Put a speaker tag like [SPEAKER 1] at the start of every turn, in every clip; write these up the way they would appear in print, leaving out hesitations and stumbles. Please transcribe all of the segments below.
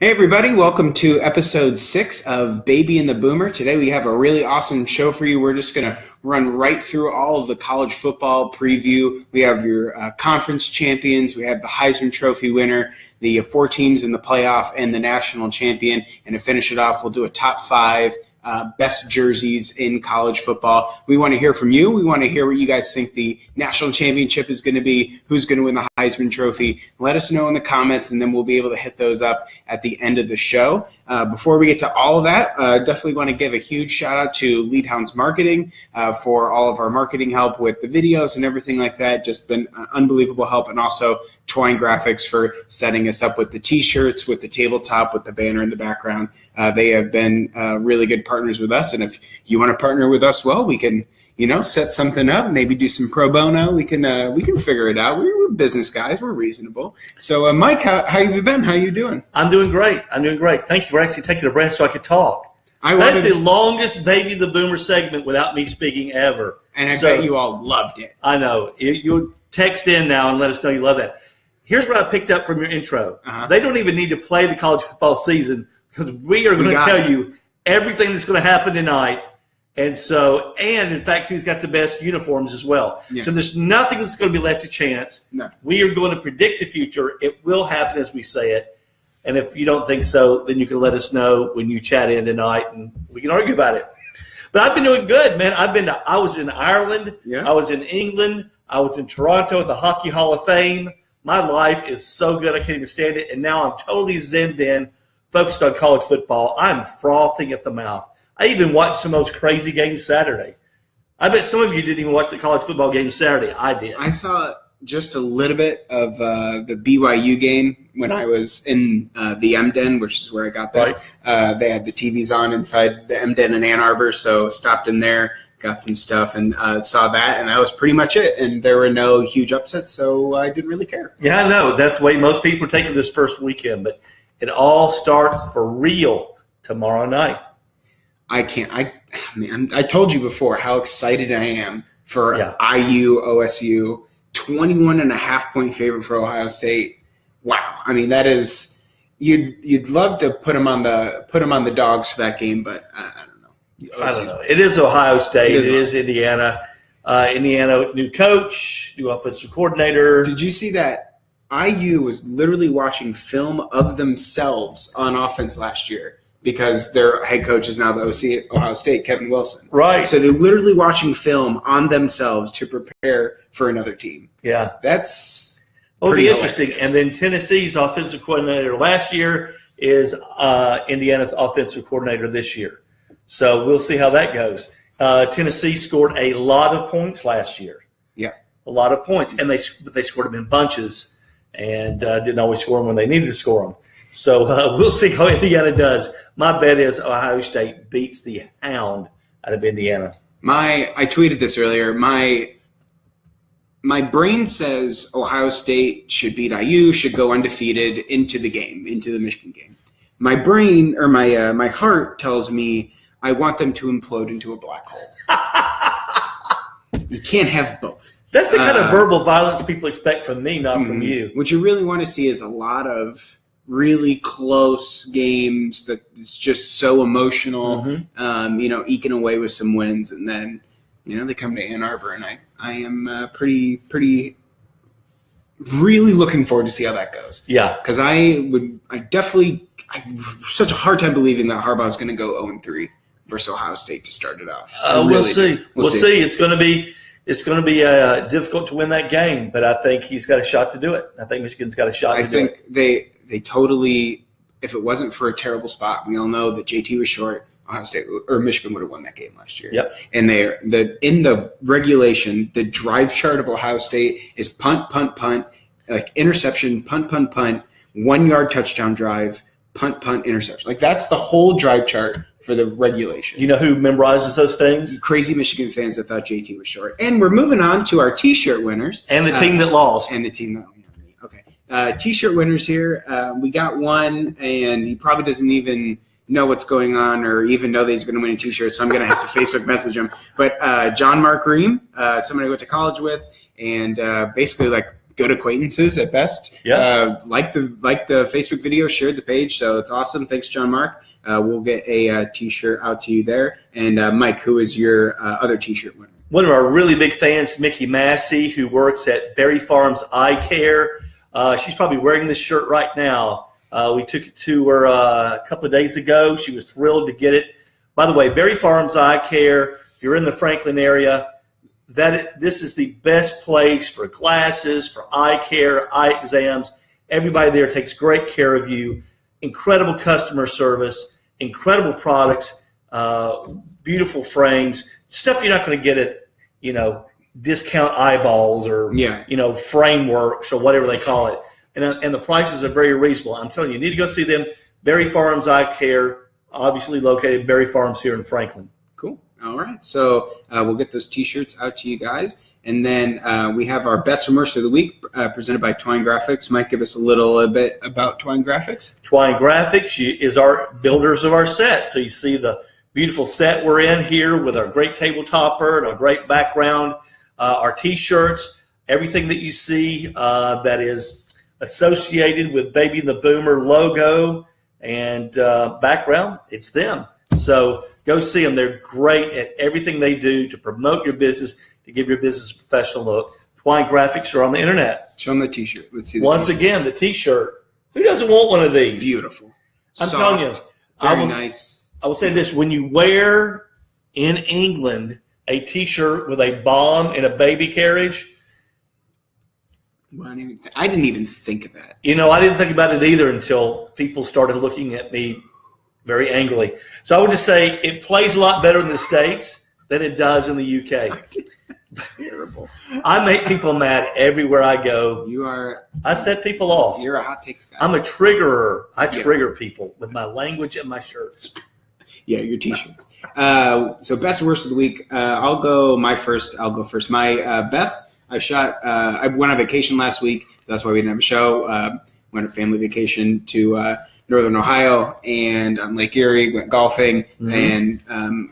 [SPEAKER 1] Hey everybody, welcome to episode 6 of Baby and the Boomer. Today we have a really awesome show for you. We're just going to run right through all of the college football preview. We have your conference champions, we have the Heisman Trophy winner, the 4 teams in the playoff, and the national champion. And to finish it off, we'll do a top 5 best jerseys in college football. We want to hear from you. We want to hear what you guys think the national championship is going to be, who's going to win the Heisman Trophy. Let us know in the comments, and then we'll be able to hit those up at the end of the show. Before we get to all of that, definitely want to give a huge shout out to Leadhounds Marketing for all of our marketing help with the videos and everything like that. Just been unbelievable help. And also Twine Graphics for setting us up with the t-shirts, with the tabletop, with the banner in the background. They have been really good partners with us. And if you want to partner with us, well, we can, set something up, maybe do some pro bono. We can figure it out. We're business guys. We're reasonable. So, Mike, how have you been? How you doing?
[SPEAKER 2] I'm doing great. Thank you for actually taking a breath so I could talk. That's the longest Baby the Boomer segment without me speaking ever.
[SPEAKER 1] And I bet you all loved it.
[SPEAKER 2] I know. You text in now and let us know you love that. Here's what I picked up from your intro. They don't even need to play the college football season because we are going to tell you everything that's going to happen tonight. And in fact, who's got the best uniforms as well. Yeah. So there's nothing that's going to be left to chance. No. We are going to predict the future. It will happen as we say it. And if you don't think so, then you can let us know when you chat in tonight, and we can argue about it. But I've been doing good, man. I was in Ireland. Yeah. I was in England. I was in Toronto at the Hockey Hall of Fame. My life is so good I can't even stand it. And now I'm totally zenned in, focused on college football. I'm frothing at the mouth. I even watched some of those crazy games Saturday. I bet some of you didn't even watch the college football game Saturday. I did.
[SPEAKER 1] I saw just a little bit of the BYU game when I was in the M-Den, which is where I got this. Right. They had the TVs on inside the M-Den in Ann Arbor, so stopped in there, got some stuff, and saw that, and that was pretty much it. And there were no huge upsets, so I didn't really care.
[SPEAKER 2] Yeah, I know. That's the way most people are taking this first weekend, but it all starts for real tomorrow night.
[SPEAKER 1] I told you before how excited I am for IU, OSU, 21.5-point favorite for Ohio State. Wow. I mean, that is you'd love to put them on the dogs for that game, but I don't know.
[SPEAKER 2] I don't know. It is Ohio State. It is Indiana. Indiana, new coach, new offensive coordinator.
[SPEAKER 1] Did you see that IU was literally watching film of themselves on offense last year? Because their head coach is now the OC at Ohio State, Kevin Wilson.
[SPEAKER 2] Right.
[SPEAKER 1] So they're literally watching film on themselves to prepare for another team.
[SPEAKER 2] Yeah.
[SPEAKER 1] That's
[SPEAKER 2] it'll be interesting. And then Tennessee's offensive coordinator last year is Indiana's offensive coordinator this year. So we'll see how that goes. Tennessee scored a lot of points last year.
[SPEAKER 1] Yeah.
[SPEAKER 2] A lot of points. And they scored them in bunches and didn't always score them when they needed to score them. So we'll see how Indiana does. My bet is Ohio State beats the hound out of Indiana.
[SPEAKER 1] I tweeted this earlier. My brain says Ohio State should beat IU, should go undefeated into the game, into the Michigan game. My brain or my heart tells me I want them to implode into a black hole. You can't have both.
[SPEAKER 2] That's the kind of verbal violence people expect from me, not from you.
[SPEAKER 1] What you really want to see is a lot of really close games that it's just so emotional, eking away with some wins. And then, they come to Ann Arbor, and I am pretty really looking forward to see how that goes.
[SPEAKER 2] Yeah.
[SPEAKER 1] Because I have such a hard time believing that Harbaugh is going to go 0-3 versus Ohio State to start it off.
[SPEAKER 2] We'll see. We'll see. It's going to be difficult to win that game, but I think he's got a shot to do it. I think Michigan's got a shot to do it.
[SPEAKER 1] I think they totally, if it wasn't for a terrible spot, we all know that JT was short, Ohio State or Michigan would have won that game last year.
[SPEAKER 2] Yep.
[SPEAKER 1] And in the regulation, the drive chart of Ohio State is punt, punt, punt, like interception, punt, punt, punt, 1-yard touchdown drive, punt, punt, interception. Like that's the whole drive chart for the regulation.
[SPEAKER 2] You know who memorizes those things?
[SPEAKER 1] Crazy Michigan fans that thought JT was short. And we're moving on to our T-shirt winners.
[SPEAKER 2] And the team that lost.
[SPEAKER 1] And the team that okay. T-shirt winners here. We got one, and he probably doesn't even know what's going on or even know that he's going to win a T-shirt, so I'm going to have to Facebook message him. But John Mark Ream, someone I went to college with, and basically like good acquaintances at best.
[SPEAKER 2] Yeah.
[SPEAKER 1] Like the Facebook video, shared the page, so it's awesome. Thanks, John Mark. We'll get a T-shirt out to you there. And Mike, who is your other T-shirt winner?
[SPEAKER 2] One of our really big fans, Mickey Massey, who works at Berry Farms Eye Care. She's probably wearing this shirt right now. We took it to her a couple of days ago. She was thrilled to get it. By the way, Berry Farms Eye Care, if you're in the Franklin area, this is the best place for glasses, for eye care, eye exams. Everybody there takes great care of you. Incredible customer service, incredible products, beautiful frames, stuff you're not going to get at, Discount Eyeballs or, Frameworks or whatever they call it. And the prices are very reasonable. I'm telling you need to go see them. Berry Farms Eye Care, obviously located at Berry Farms here in Franklin.
[SPEAKER 1] Cool. All right. So we'll get those T-shirts out to you guys. And then we have our best and worst of the week presented by Twine Graphics. Mike, give us a little bit about Twine Graphics.
[SPEAKER 2] Twine Graphics is our builders of our set. So you see the beautiful set we're in here with our great table topper and our great background, our T-shirts, everything that you see that is associated with Baby and the Boomer logo and background, it's them. So go see them. They're great at everything they do to promote your business, to give your business a professional look. Twine Graphics are on the internet.
[SPEAKER 1] Show them the T-shirt. Let's see.
[SPEAKER 2] Once again, the T-shirt. Who doesn't want one of these?
[SPEAKER 1] Beautiful.
[SPEAKER 2] I'm telling you.
[SPEAKER 1] Very nice.
[SPEAKER 2] I will say this. When you wear in England a T-shirt with a bomb in a baby carriage,
[SPEAKER 1] well, I didn't even think of that.
[SPEAKER 2] I didn't think about it either until people started looking at me very angrily. So I would just say it plays a lot better in the States than it does in the UK.
[SPEAKER 1] Terrible.
[SPEAKER 2] I make people mad everywhere I go. I set people off.
[SPEAKER 1] You're a hot takes guy.
[SPEAKER 2] I'm a triggerer. I trigger people with my language and my shirts.
[SPEAKER 1] Yeah, your T-shirts. So best and worst of the week. I'll go first. My best. I went on vacation last week. That's why we didn't have a show. Went on family vacation to Northern Ohio and on Lake Erie, went golfing, and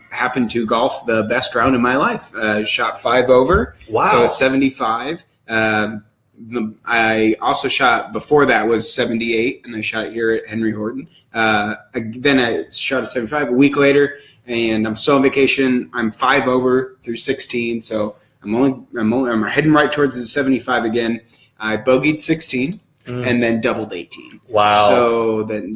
[SPEAKER 1] happened to golf the best round in my life. Shot 5 over. Wow. So 75. I also shot, before that was 78, and I shot here at Henry Horton. Then I shot a 75 a week later, and I'm still on vacation. I'm 5 over through 16, so I'm heading right towards the 75 again. I bogeyed 16 and then doubled 18.
[SPEAKER 2] Wow.
[SPEAKER 1] So then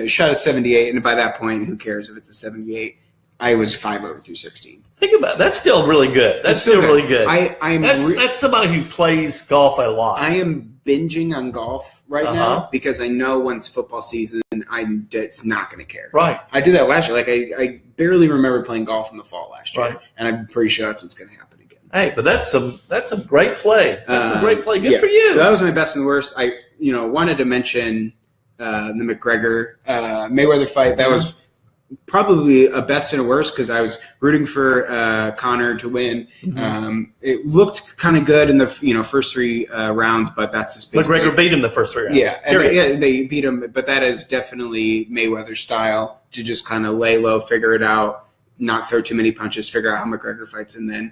[SPEAKER 1] shot a 78, and by that point, who cares if it's a 78? I was 5 over through 16.
[SPEAKER 2] Think about it. That's still really good. That's still really good. That's somebody who plays golf a lot.
[SPEAKER 1] I am binging on golf right now because I know once football season, it's not going to care.
[SPEAKER 2] Right.
[SPEAKER 1] I did that last year. Like I barely remember playing golf in the fall last year, and I'm pretty sure that's what's going to happen.
[SPEAKER 2] Hey, but that's some great play. That's a great play. Good for you.
[SPEAKER 1] So that was my best and worst. I wanted to mention the McGregor Mayweather fight. That was probably a best and a worst because I was rooting for Conor to win. It looked kind of good in the first 3 rounds, but that's just
[SPEAKER 2] McGregor beat him the first 3 rounds.
[SPEAKER 1] Yeah, they beat him, but that is definitely Mayweather style to just kind of lay low, figure it out, not throw too many punches, figure out how McGregor fights, and then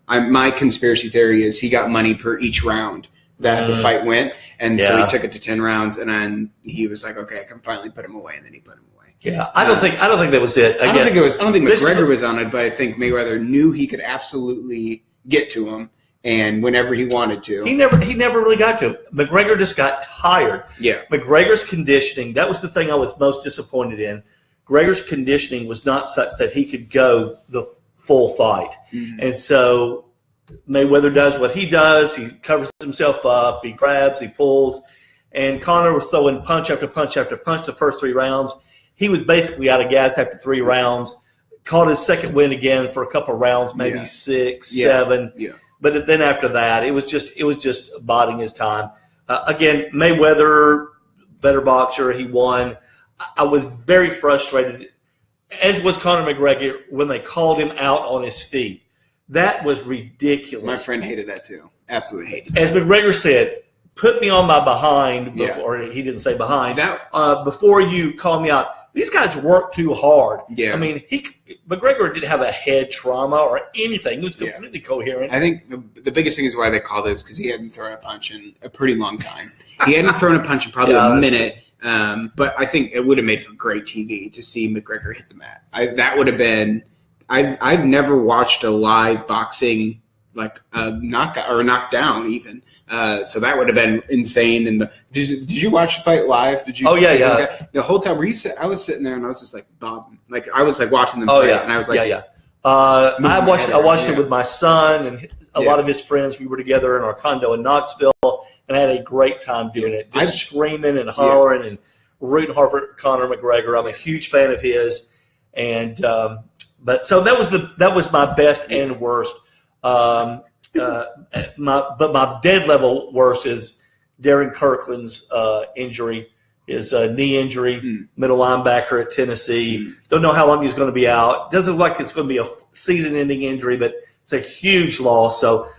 [SPEAKER 1] my conspiracy theory is he got money per each round that the fight went, and so he took it to 10 rounds, and then he was like, okay, I can finally put him away, and then he put him away.
[SPEAKER 2] Yeah, I don't think that was it. Again,
[SPEAKER 1] I don't think McGregor was on it, but I think Mayweather knew he could absolutely get to him, and whenever he wanted to,
[SPEAKER 2] he never really got to him. McGregor just got tired.
[SPEAKER 1] Yeah,
[SPEAKER 2] McGregor's conditioning, that was the thing I was most disappointed in. McGregor's conditioning was not such that he could go the full fight. And so Mayweather does what he does. He covers himself up. He grabs. He pulls. And Conor was throwing punch after punch after punch the first 3 rounds. He was basically out of gas after 3 rounds. Caught his second win again for a couple of rounds, maybe 6, 7.
[SPEAKER 1] Yeah.
[SPEAKER 2] But then after that, it was just biding his time. Again, Mayweather, better boxer. He won. I was very frustrated, as was Conor McGregor, when they called him out on his feet. That was ridiculous.
[SPEAKER 1] My friend hated that too. Absolutely hated that.
[SPEAKER 2] As McGregor said, put me on my behind before he didn't say behind. Before you call me out, these guys work too hard.
[SPEAKER 1] Yeah.
[SPEAKER 2] I mean, McGregor didn't have a head trauma or anything. He was completely coherent.
[SPEAKER 1] I think the biggest thing is why they call this because he hadn't thrown a punch in a pretty long time. He hadn't thrown a punch in probably a minute. But I think it would have made for great TV to see McGregor hit the mat. That would have been. I've never watched a live boxing like a knockout or a knockdown even. So that would have been insane. And did you watch the fight live? Did you?
[SPEAKER 2] Oh yeah.
[SPEAKER 1] The whole time I was sitting there and I was just like bobbing, like I was like watching them fight, and I was like,
[SPEAKER 2] I watched it with my son and a lot of his friends. We were together in our condo in Knoxville and had a great time doing it, just screaming and hollering and rooting hard for Conor McGregor. I'm a huge fan of his, and but so that was my best and worst. My dead level worst is Darren Kirkland's injury, his knee injury, middle linebacker at Tennessee. Don't know how long he's going to be out. Doesn't look like it's going to be a season-ending injury, but it's a huge loss. So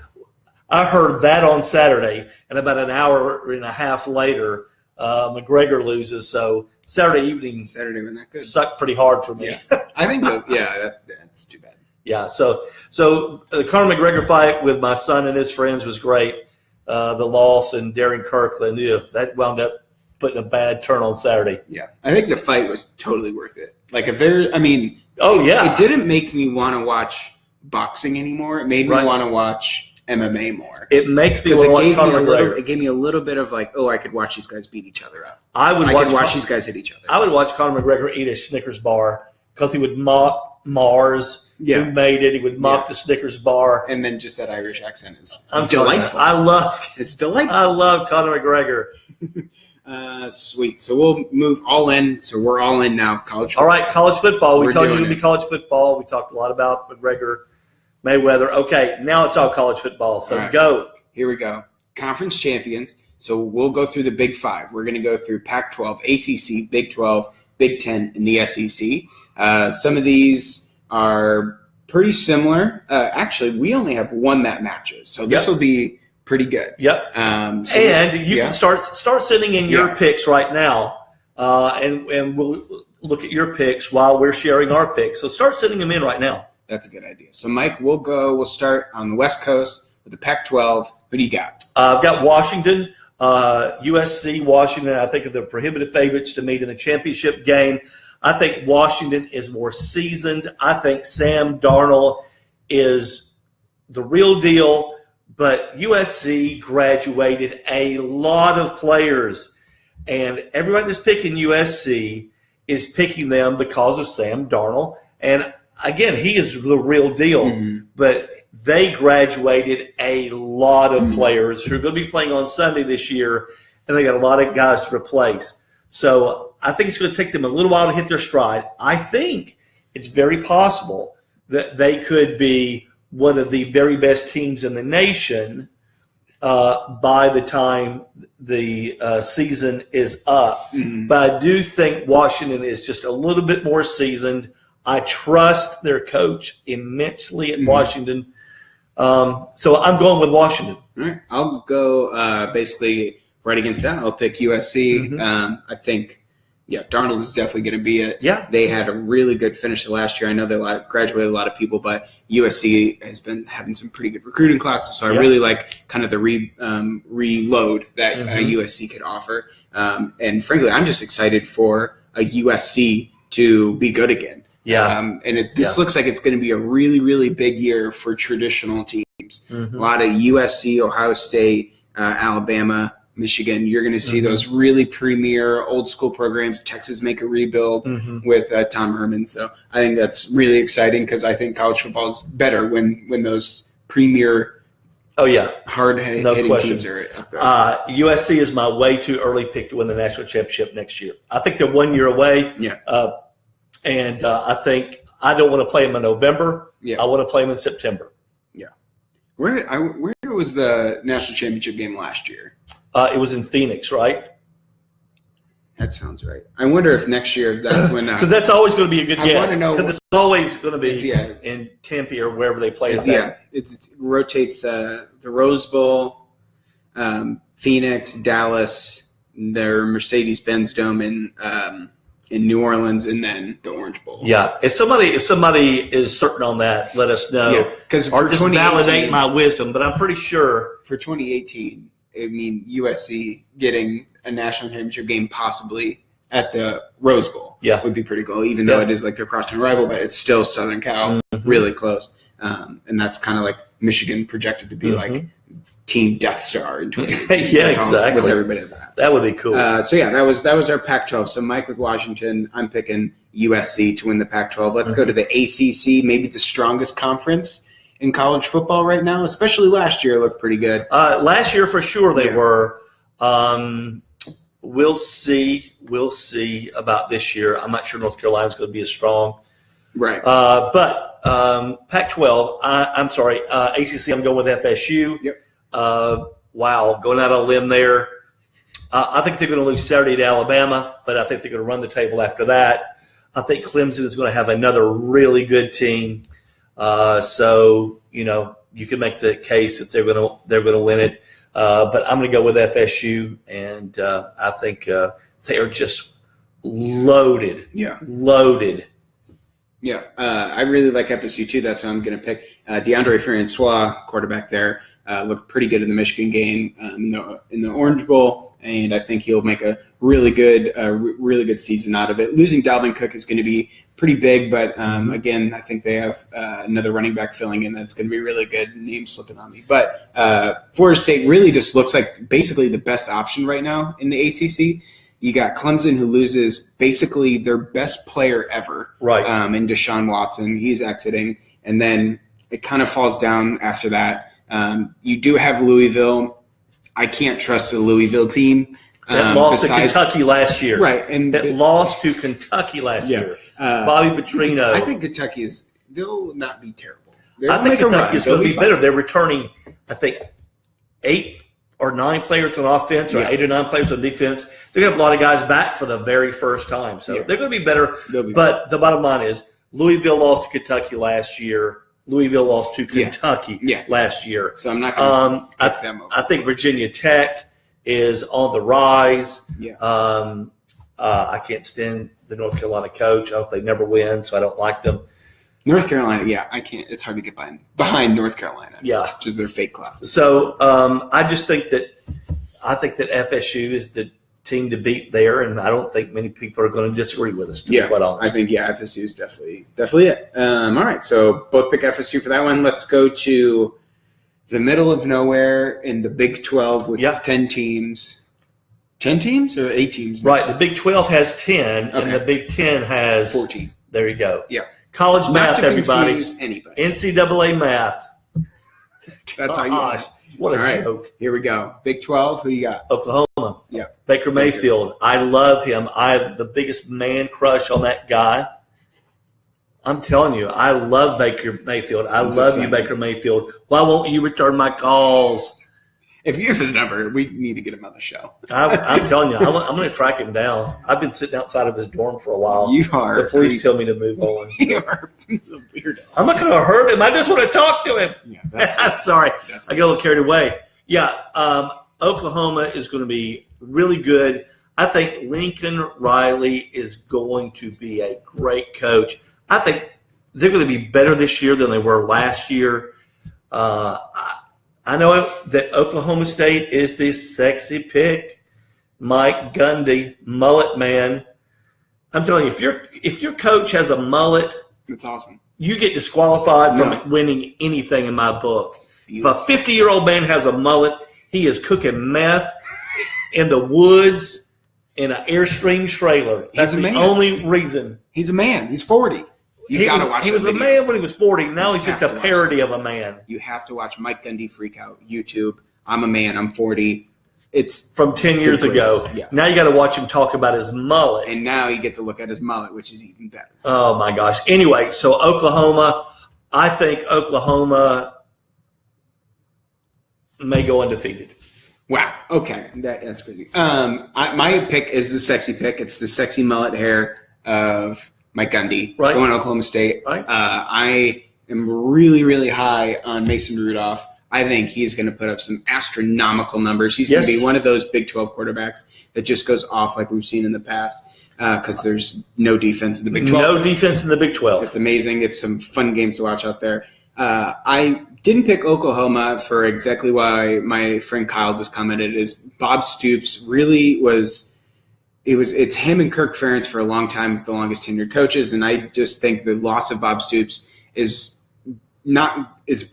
[SPEAKER 2] I heard that on Saturday, and about an hour and a half later, McGregor loses. So Saturday evening
[SPEAKER 1] wasn't that good.
[SPEAKER 2] Sucked pretty hard for me.
[SPEAKER 1] Yeah. I think that's too bad.
[SPEAKER 2] Yeah, so the Conor McGregor fight with my son and his friends was great. The loss and Darren Kirkland, that wound up putting a bad turn on Saturday.
[SPEAKER 1] Yeah, I think the fight was totally worth it. Like it didn't make me want to watch boxing anymore. It made me want to watch MMA more.
[SPEAKER 2] It makes me want to watch Conor McGregor.
[SPEAKER 1] It gave me a little bit of like, I could watch these guys beat each other up.
[SPEAKER 2] I could
[SPEAKER 1] watch these guys hit each other.
[SPEAKER 2] I would watch Conor McGregor eat a Snickers bar because he would mock Mars. Who made it? He would mock the Snickers bar,
[SPEAKER 1] and then just that Irish accent is
[SPEAKER 2] delightful. It's delightful. I love Conor McGregor.
[SPEAKER 1] Sweet. So we'll move all in. So we're all in now. College football.
[SPEAKER 2] All right, college football. We told you it would be college football. We talked a lot about McGregor, Mayweather. Okay, now it's all college football. So go.
[SPEAKER 1] Here we go. Conference champions. So we'll go through the Big Five. We're going to go through Pac-12, ACC, Big 12, Big 10, and the SEC. Some of these are pretty similar. Actually, we only have one that matches, so this will be pretty good.
[SPEAKER 2] Yep. And you can start sending in your picks right now, and we'll look at your picks while we're sharing our picks. So start sending them in right now.
[SPEAKER 1] That's a good idea. So, Mike, we'll start on the West Coast with the Pac-12. Who do you got?
[SPEAKER 2] I've got Washington, USC, Washington. I think of the prohibitive favorites to meet in the championship game. I think Washington is more seasoned. I think Sam Darnold is the real deal, but USC graduated a lot of players, and everyone that's picking USC is picking them because of Sam Darnold. And, again, he is the real deal, but they graduated a lot of players who are going to be playing on Sunday this year, and they got a lot of guys to replace. So I think it's going to take them a little while to hit their stride. I think it's very possible that they could be one of the very best teams in the nation by the time the season is up. But I do think Washington is just a little bit more seasoned. I trust their coach immensely at Washington. So I'm going with Washington.
[SPEAKER 1] All right. I'll go basically right against that. I'll pick USC. I think, Darnold is definitely going to be it.
[SPEAKER 2] Yeah.
[SPEAKER 1] They had a really good finish last year. I know they graduated a lot of people, but USC has been having some pretty good recruiting classes. So I really like kind of the reload that USC could offer. And frankly, I'm just excited for a USC to be good again.
[SPEAKER 2] Yeah.
[SPEAKER 1] This looks like it's going to be a really, really big year for traditional teams. A lot of USC, Ohio State, Alabama, Michigan. You're going to see those really premier old school programs. Texas make a rebuild with Tom Herman. So I think that's really exciting because I think college football is better when those premier hard-hitting teams are up there.
[SPEAKER 2] USC is my way too early pick to win the national championship next year. I think they're 1 year away. And I think I don't want to play them in November. I want to play them in September.
[SPEAKER 1] Where was the national championship game last year?
[SPEAKER 2] It was in Phoenix, right?
[SPEAKER 1] That sounds right. I wonder if next year, if that's when.
[SPEAKER 2] Because that's always going to be a good guess.
[SPEAKER 1] I want to know.
[SPEAKER 2] Because it's always going to be in Tempe or wherever they play.
[SPEAKER 1] It rotates the Rose Bowl, Phoenix, Dallas, their Mercedes-Benz Dome in in New Orleans, and then the Orange Bowl.
[SPEAKER 2] Yeah, if somebody is certain on that, let us know.
[SPEAKER 1] Because
[SPEAKER 2] or just validate my wisdom. But I'm pretty sure
[SPEAKER 1] for 2018, I mean USC getting a national championship game possibly at the Rose Bowl. Would be pretty cool. Even though it is like their crosstown rival, but it's still Southern Cal, really close. And that's kind of like Michigan projected to be like Team Death Star in 2018.
[SPEAKER 2] Exactly.
[SPEAKER 1] With everybody at that.
[SPEAKER 2] That would be cool.
[SPEAKER 1] That was our Pac-12. So Mike with Washington, I'm picking USC to win the Pac-12. Let's go to the ACC, maybe the strongest conference in college football right now, especially last year. It looked pretty good.
[SPEAKER 2] Last year for sure they were. We'll see about this year. I'm not sure North Carolina's going to be as strong.
[SPEAKER 1] Right.
[SPEAKER 2] But Pac-12, ACC, I'm going with FSU.
[SPEAKER 1] Yep.
[SPEAKER 2] Wow, going out on a limb there. I think they're going to lose Saturday to Alabama, but I think they're going to run the table after that. I think Clemson is going to have another really good team. So you can make the case that they're going to win it. But I'm going to go with FSU, and I think they are just loaded.
[SPEAKER 1] Yeah.
[SPEAKER 2] Loaded.
[SPEAKER 1] Yeah, I really like FSU too. That's who I'm going to pick. DeAndre Francois, quarterback there, looked pretty good in the Michigan game in the Orange Bowl, and I think he'll make a really good season out of it. Losing Dalvin Cook is going to be pretty big, but again, I think they have another running back filling in that's going to be really good. Name slipping on me, but Florida State really just looks like basically the best option right now in the ACC. You got Clemson, who loses basically their best player ever,
[SPEAKER 2] right?
[SPEAKER 1] In Deshaun Watson. He's exiting. And then it kind of falls down after that. You do have Louisville. I can't trust the Louisville team.
[SPEAKER 2] That lost to Kentucky last year.
[SPEAKER 1] Right. And
[SPEAKER 2] lost to Kentucky last year. Bobby Petrino.
[SPEAKER 1] I think Kentucky they'll not be terrible.
[SPEAKER 2] I think Kentucky is going to be better. They're returning, I think, 8 or 9 players on offense, or 8 or 9 players on defense. They're going to have a lot of guys back for the very first time. So they're going to be better. But the bottom line is Louisville lost to Kentucky last year. Louisville lost to Kentucky last year.
[SPEAKER 1] So I'm not going to pick them over.
[SPEAKER 2] I think Virginia Tech is on the rise.
[SPEAKER 1] Yeah.
[SPEAKER 2] I can't stand the North Carolina coach. I hope they never win, so I don't like them.
[SPEAKER 1] North Carolina, I can't. It's hard to get behind North Carolina.
[SPEAKER 2] Yeah,
[SPEAKER 1] just their fake classes.
[SPEAKER 2] So I think that FSU is the team to beat there, and I don't think many people are going to disagree with us. To be quite honest,
[SPEAKER 1] I think FSU is definitely it. All right, so both pick FSU for that one. Let's go to the middle of nowhere in the Big 12 with 10 teams. 10 teams or 8 teams?
[SPEAKER 2] Right. The Big 12 has 10, and the Big 10 has
[SPEAKER 1] 14.
[SPEAKER 2] There you go.
[SPEAKER 1] Yeah.
[SPEAKER 2] College math, everybody.
[SPEAKER 1] Anybody.
[SPEAKER 2] NCAA math.
[SPEAKER 1] That's how you want it.
[SPEAKER 2] What a joke.
[SPEAKER 1] Here we go. Big 12, who you got?
[SPEAKER 2] Oklahoma.
[SPEAKER 1] Yeah.
[SPEAKER 2] Baker Mayfield. I love him. I have the biggest man crush on that guy. I'm telling you, I love Baker Mayfield. I love you, Baker Mayfield. Why won't you return my calls?
[SPEAKER 1] If you have his number, we need to get him on the show.
[SPEAKER 2] I'm telling you, I'm going to track him down. I've been sitting outside of his dorm for a while.
[SPEAKER 1] You are.
[SPEAKER 2] The police tell me to move on.
[SPEAKER 1] You are a weirdo.
[SPEAKER 2] I'm not going to hurt him. I just want to talk to him.
[SPEAKER 1] Yeah,
[SPEAKER 2] I'm sorry. I got a little carried away. Yeah, Oklahoma is going to be really good. I think Lincoln Riley is going to be a great coach. I think they're going to be better this year than they were last year. I know that Oklahoma State is the sexy pick. Mike Gundy, mullet man. I'm telling you, if your coach has a mullet,
[SPEAKER 1] it's awesome.
[SPEAKER 2] You get disqualified from winning anything in my book. If a 50-year-old man has a mullet, he is cooking meth in the woods in an Airstream trailer. That's the only reason.
[SPEAKER 1] He's a man. He's 40. He
[SPEAKER 2] was a man when he was 40. Now he's just a parody of a man.
[SPEAKER 1] You have to watch Mike Gundy freak out. YouTube. I'm a man. I'm 40. It's
[SPEAKER 2] from 10 years ago. Yeah. Now you got to watch him talk about his mullet.
[SPEAKER 1] And now you get to look at his mullet, which is even better.
[SPEAKER 2] Oh, my gosh. Anyway, so Oklahoma, I think Oklahoma may go undefeated.
[SPEAKER 1] Wow. Okay. That's crazy. My pick is the sexy pick. It's the sexy mullet hair of Mike Gundy, going to Oklahoma State.
[SPEAKER 2] Right.
[SPEAKER 1] I am really, really high on Mason Rudolph. I think he's going to put up some astronomical numbers. He's going to be one of those Big 12 quarterbacks that just goes off like we've seen in the past. because there's no defense in the Big 12.
[SPEAKER 2] No defense in the Big 12.
[SPEAKER 1] It's amazing. It's some fun games to watch out there. I didn't pick Oklahoma for exactly why my friend Kyle just commented, is Bob Stoops really was – it's him and Kirk Ferentz for a long time, the longest tenured coaches, and I just think the loss of Bob Stoops is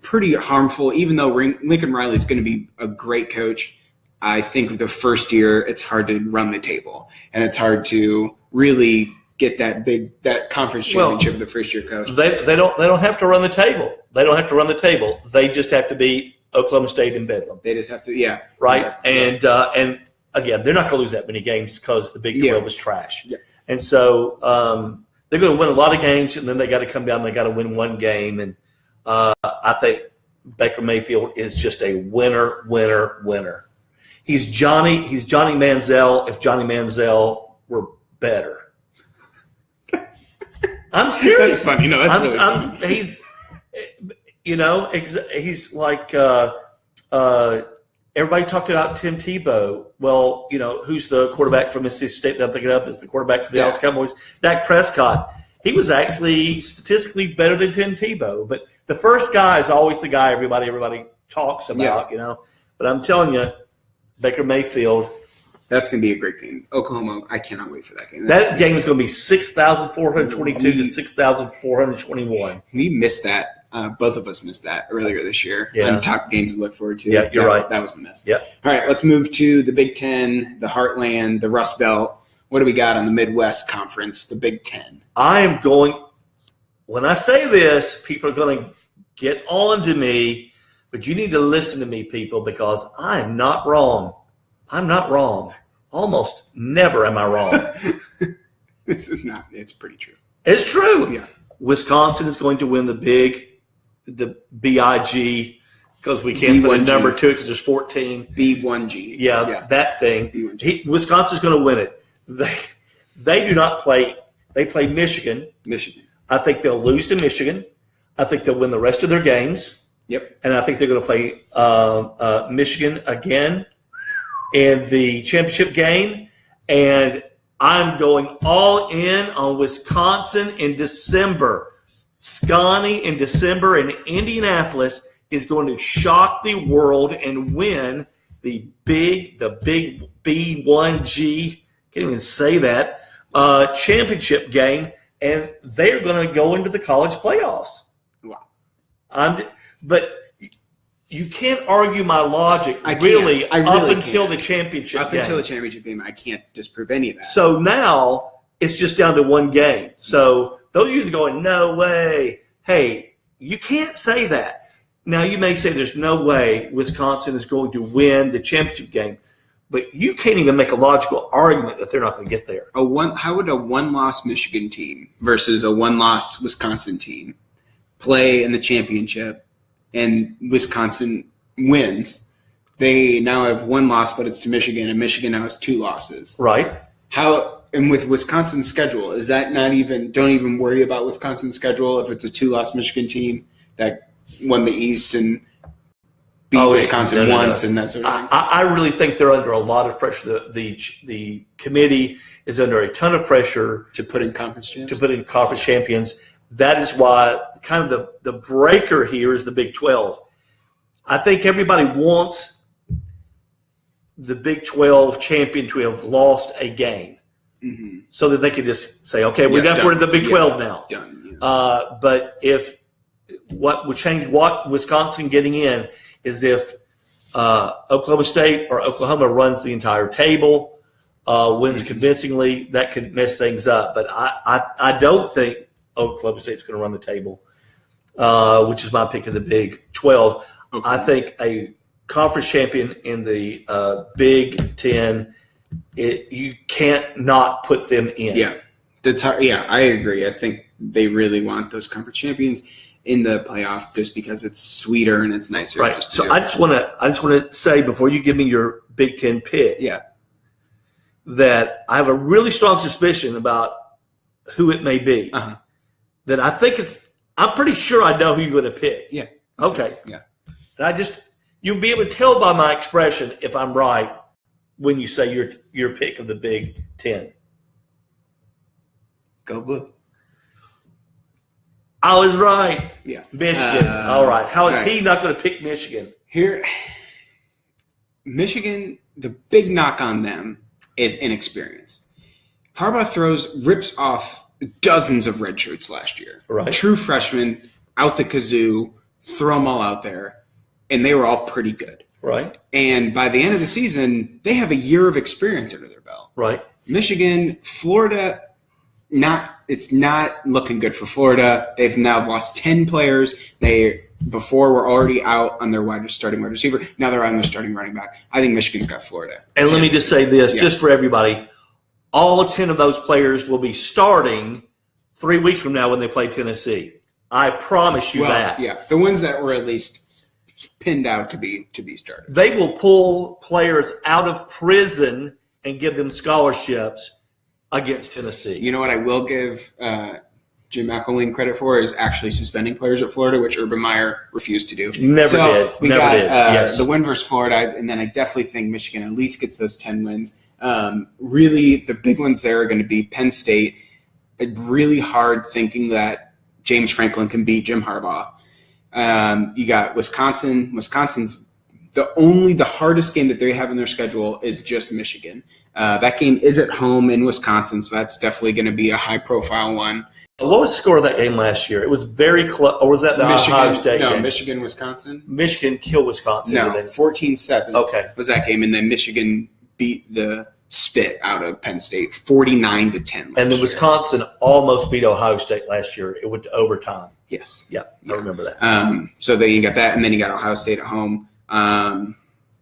[SPEAKER 1] pretty harmful. Even though Lincoln Riley is going to be a great coach, I think the first year it's hard to run the table, and it's hard to really get that conference championship of the first year coach.
[SPEAKER 2] They don't have to run the table. They don't have to run the table. They just have to beat Oklahoma State and Bedlam.
[SPEAKER 1] They just have to,
[SPEAKER 2] right. And again, they're not going to lose that many games because the Big 12 is trash.
[SPEAKER 1] Yeah.
[SPEAKER 2] And so they're going to win a lot of games, and then they got to come down and they got to win one game. And I think Baker Mayfield is just a winner. He's Johnny Manziel if Johnny Manziel were better. I'm serious.
[SPEAKER 1] That's funny. No, that's really funny.
[SPEAKER 2] He's like everybody talked about Tim Tebow. Well, who's the quarterback from Mississippi State that I'm thinking of? That's the quarterback for the Dallas Cowboys. Dak Prescott. He was actually statistically better than Tim Tebow. But the first guy is always the guy everybody talks about, But I'm telling you, Baker Mayfield.
[SPEAKER 1] That's going to be a great game. Oklahoma, I cannot wait for that game.
[SPEAKER 2] That game is going to be 6,422 to 6,421.
[SPEAKER 1] We missed that. Both of us missed that earlier this year.
[SPEAKER 2] Yeah.
[SPEAKER 1] Top games to look forward to.
[SPEAKER 2] Yeah, you're right.
[SPEAKER 1] That was a miss.
[SPEAKER 2] Yeah.
[SPEAKER 1] All right, let's move to the Big Ten, the Heartland, the Rust Belt. What do we got on the Midwest Conference, the Big Ten?
[SPEAKER 2] When I say this, people are going to get on to me, but you need to listen to me, people, because I am not wrong. I'm not wrong. Almost never am I wrong.
[SPEAKER 1] It's pretty true.
[SPEAKER 2] It's true.
[SPEAKER 1] Yeah.
[SPEAKER 2] Wisconsin is going to win the BIG, because we can't put a number to it because there's 14.
[SPEAKER 1] B1G.
[SPEAKER 2] Yeah, that thing. Wisconsin's going to win it. They do not play. They play Michigan. I think they'll lose to Michigan. I think they'll win the rest of their games.
[SPEAKER 1] Yep.
[SPEAKER 2] And I think they're going to play Michigan again in the championship game. And I'm going all in on Wisconsin in December. Scotty in December in Indianapolis is going to shock the world and win the big B1G, can't even say that, championship game, and they're going to go into the college playoffs.
[SPEAKER 1] Wow.
[SPEAKER 2] But you can't argue my logic
[SPEAKER 1] I really
[SPEAKER 2] until the championship game.
[SPEAKER 1] Up until the championship game, I can't disprove any of that.
[SPEAKER 2] So now it's just down to one game. So those of you that are going, no way, hey, you can't say that. Now you may say there's no way Wisconsin is going to win the championship game, but you can't even make a logical argument that they're not going to get there.
[SPEAKER 1] How would a one-loss Michigan team versus a one-loss Wisconsin team play in the championship and Wisconsin wins? They now have one loss, but it's to Michigan, and Michigan now has two losses.
[SPEAKER 2] Right.
[SPEAKER 1] And with Wisconsin's schedule, is that not even – don't even worry about Wisconsin's schedule if it's a two-loss Michigan team that won the East and beat Wisconsin once and that sort of thing?
[SPEAKER 2] I really think they're under a lot of pressure. The committee is under a ton of pressure
[SPEAKER 1] to put in conference
[SPEAKER 2] champions. That is why kind of the breaker here is the Big 12. I think everybody wants the Big 12 champion to have lost a game so that they can just say, okay, we're in the Big 12 now.
[SPEAKER 1] Done.
[SPEAKER 2] But if what would change what Wisconsin getting in is if Oklahoma State or Oklahoma runs the entire table, wins convincingly, that could mess things up. But I don't think Oklahoma State's going to run the table, which is my pick of the Big 12. Okay. I think a conference champion in the Big 10, you can't not put them in.
[SPEAKER 1] Yeah, I agree. I think they really want those conference champions in the playoff just because it's sweeter and it's nicer.
[SPEAKER 2] Right. So I just want to say before you give me your Big 10 pick, that I have a really strong suspicion about who it may be. That I think I'm pretty sure I know who you're going to pick.
[SPEAKER 1] Yeah.
[SPEAKER 2] Okay.
[SPEAKER 1] Yeah.
[SPEAKER 2] And you'll be able to tell by my expression if I'm right when you say your pick of the Big 10.
[SPEAKER 1] Go Blue.
[SPEAKER 2] I was right.
[SPEAKER 1] Yeah.
[SPEAKER 2] Michigan. All right. How is he not going to pick Michigan?
[SPEAKER 1] Here, Michigan, the big knock on them is inexperience. Harbaugh rips off dozens of red shirts last year.
[SPEAKER 2] Right.
[SPEAKER 1] True freshmen, out the kazoo, throw them all out there, and they were all pretty good.
[SPEAKER 2] Right.
[SPEAKER 1] And by the end of the season, they have a year of experience under their belt.
[SPEAKER 2] Right.
[SPEAKER 1] Michigan, Florida, it's not looking good for Florida. They've now lost 10 players. They before were already out on their starting wide receiver. Now they're on their starting running back. I think Michigan's got Florida.
[SPEAKER 2] And let me just say this, just for everybody. All 10 of those players will be starting 3 weeks from now when they play Tennessee. I promise you that.
[SPEAKER 1] Yeah, the ones that were at least pinned out to be started.
[SPEAKER 2] They will pull players out of prison and give them scholarships against Tennessee.
[SPEAKER 1] You know what I will give Jim McElwain credit for is actually suspending players at Florida, which Urban Meyer refused to do.
[SPEAKER 2] Never did.
[SPEAKER 1] The win versus Florida, and then I definitely think Michigan at least gets those 10 wins. Really, the big ones there are going to be Penn State. Really hard thinking that James Franklin can beat Jim Harbaugh. You got Wisconsin. Wisconsin's the hardest game that they have in their schedule is just Michigan. That game is at home in Wisconsin, so that's definitely going to be a high-profile one.
[SPEAKER 2] What was the score of that game last year? It was very close. Or was that the Ohio State game?
[SPEAKER 1] No, Michigan, Wisconsin.
[SPEAKER 2] Michigan killed Wisconsin.
[SPEAKER 1] No, 14-7
[SPEAKER 2] okay.
[SPEAKER 1] was that game, and then Michigan beat the spit out of Penn State 49-10.
[SPEAKER 2] And then Wisconsin almost beat Ohio State last year. It went to overtime.
[SPEAKER 1] Yes.
[SPEAKER 2] Yeah, I remember that.
[SPEAKER 1] So then you got that, and then you got Ohio State at home.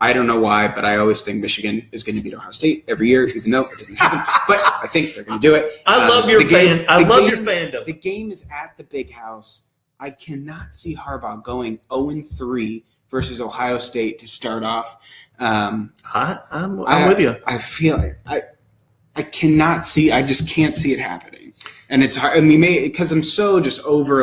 [SPEAKER 1] I don't know why, but I always think Michigan is going to beat Ohio State every year, even though it doesn't happen. But I think they're going to do it.
[SPEAKER 2] I love your fandom.
[SPEAKER 1] The game is at the Big House. I cannot see Harbaugh going 0-3 versus Ohio State to start off.
[SPEAKER 2] I'm with you.
[SPEAKER 1] I feel I cannot see. I just can't see it happening, and it's hard. I mean, because I'm so just over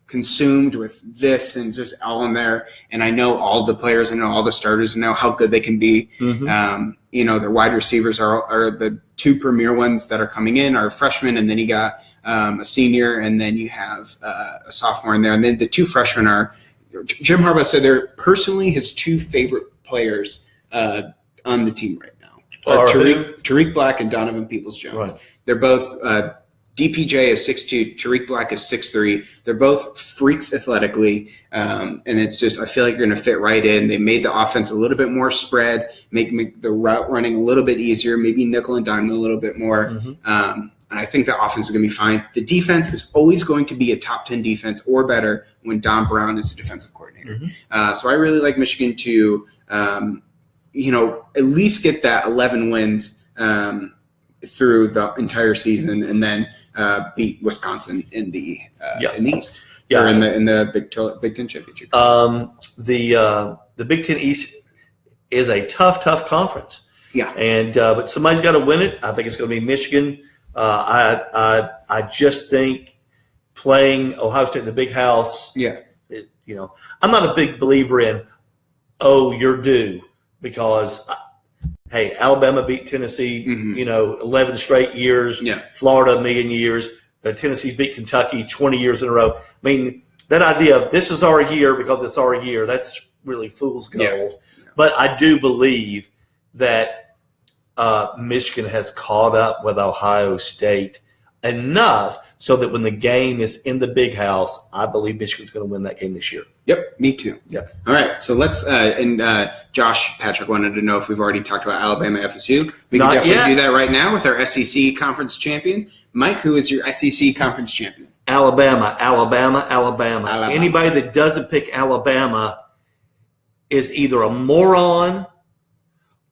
[SPEAKER 1] consumed with this and just all in there. And I know all the players, I know all the starters, I know how good they can be. Mm-hmm. Their wide receivers are the two premier ones that are coming in are freshmen. And then you got a senior, and then you have a sophomore in there. And then the two freshmen are, Jim Harbaugh said they're personally his two favorite players on the team right now. Tariq Black and Donovan Peoples-Jones. Right. They're both DPJ is 6'2", Tariq Black is 6'3". They're both freaks athletically, and it's just I feel like you're going to fit right in. They made the offense a little bit more spread, make the route running a little bit easier, maybe nickel and dime a little bit more. Mm-hmm. And I think the offense is going to be fine. The defense is always going to be a top 10 defense or better when Don Brown is the defensive coordinator. Mm-hmm. So I really like Michigan to, at least get that 11 wins through the entire season, and then beat Wisconsin in the East, or in the Big Ten championship.
[SPEAKER 2] The Big Ten East is a tough conference.
[SPEAKER 1] Yeah,
[SPEAKER 2] and but somebody's got to win it. I think it's going to be Michigan. I just think playing Ohio State in the Big House.
[SPEAKER 1] Yeah,
[SPEAKER 2] I'm not a big believer in you're due, because. Hey, Alabama beat Tennessee, 11 straight years. Yeah. Florida, 1 million years. Tennessee beat Kentucky 20 years in a row. I mean, that idea of this is our year because it's our year, that's really fool's gold. Yeah. But I do believe that Michigan has caught up with Ohio State enough so that when the game is in the Big House, I believe Michigan's going to win that game this year.
[SPEAKER 1] Yep, me too.
[SPEAKER 2] Yep.
[SPEAKER 1] All right, so let's Josh Patrick wanted to know if we've already talked about Alabama FSU. We can definitely do that right now with our SEC conference champions. Mike, who is your SEC conference champion?
[SPEAKER 2] Alabama. Anybody that doesn't pick Alabama is either a moron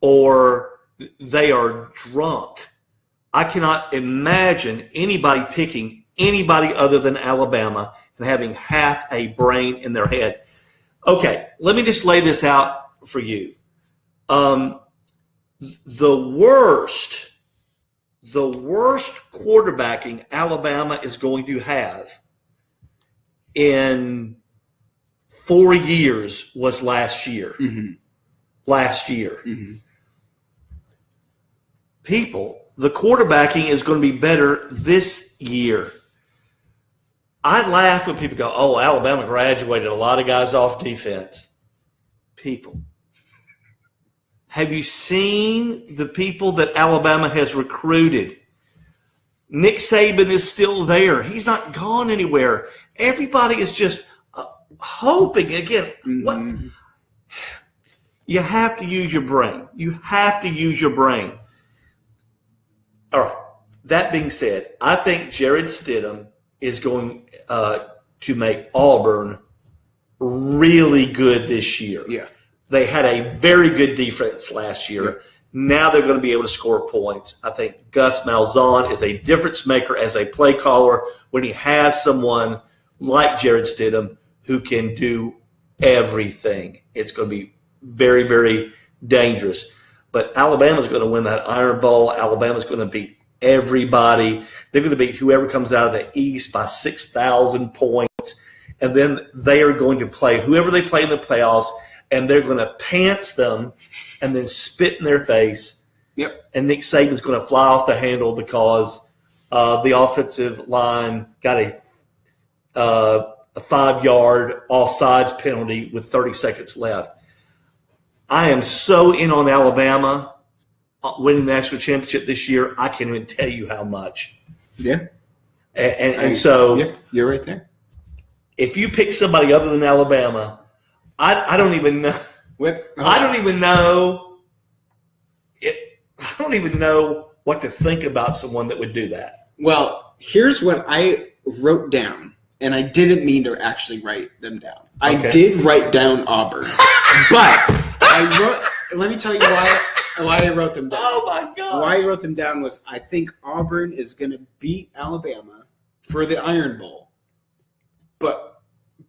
[SPEAKER 2] or they are drunk. I cannot imagine anybody picking anybody other than Alabama and having half a brain in their head. Okay, let me just lay this out for you. The worst quarterbacking Alabama is going to have in 4 years was last year. Mm-hmm. People the quarterbacking is going to be better this year. I laugh when people go, oh, Alabama graduated a lot of guys off defense. People, have you seen the people that Alabama has recruited? Nick Saban is still there. He's not gone anywhere. Everybody is just hoping. Again, what? You have to use your brain. You have to use your brain. All right. That being said, I think Jarrett Stidham is going to make Auburn really good this year.
[SPEAKER 1] Yeah.
[SPEAKER 2] They had a very good defense last year.
[SPEAKER 1] Yeah.
[SPEAKER 2] Now they're going to be able to score points. I think Gus Malzahn is a difference maker as a play caller when he has someone like Jarrett Stidham who can do everything. It's going to be very, very dangerous. But Alabama's going to win that Iron Bowl. Alabama's going to beat everybody. They're going to beat whoever comes out of the East by 6,000 points. And then they are going to play whoever they play in the playoffs, and they're going to pants them and then spit in their face.
[SPEAKER 1] Yep.
[SPEAKER 2] And Nick Saban's going to fly off the handle because the offensive line got a 5-yard offsides penalty with 30 seconds left. I am so in on Alabama winning the national championship this year. I can't even tell you how much.
[SPEAKER 1] Yeah.
[SPEAKER 2] And so
[SPEAKER 1] yeah, you're right there.
[SPEAKER 2] If you pick somebody other than Alabama, I don't even know. I don't even know. I don't even know what to think about someone that would do that.
[SPEAKER 1] Well, here's what I wrote down, and I didn't mean to actually write them down.
[SPEAKER 2] Okay.
[SPEAKER 1] I did write down Auburn, but let me tell you why I wrote them down.
[SPEAKER 2] Oh, my God.
[SPEAKER 1] Why I wrote them down was I think Auburn is going to beat Alabama for the Iron Bowl, but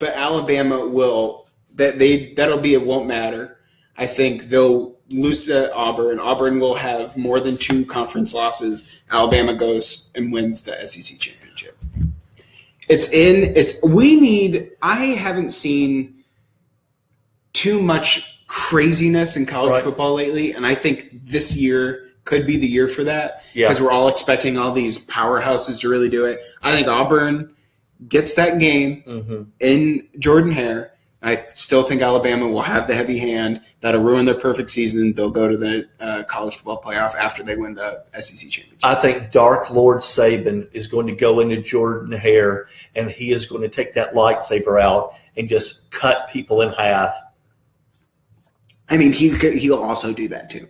[SPEAKER 1] Alabama will that'll be it won't matter. I think they'll lose to Auburn. Auburn will have more than 2 conference losses. Alabama goes and wins the SEC championship. I haven't seen too much craziness in college football lately, and I think this year could be the year for that because we're all expecting all these powerhouses to really do it. I think Auburn gets that game in Jordan-Hare. I still think Alabama will have the heavy hand. That'll ruin their perfect season. They'll go to the college football playoff after they win the SEC championship.
[SPEAKER 2] I think Dark Lord Saban is going to go into Jordan-Hare, and he is going to take that lightsaber out and just cut people in half.
[SPEAKER 1] I mean, he'll also do that too.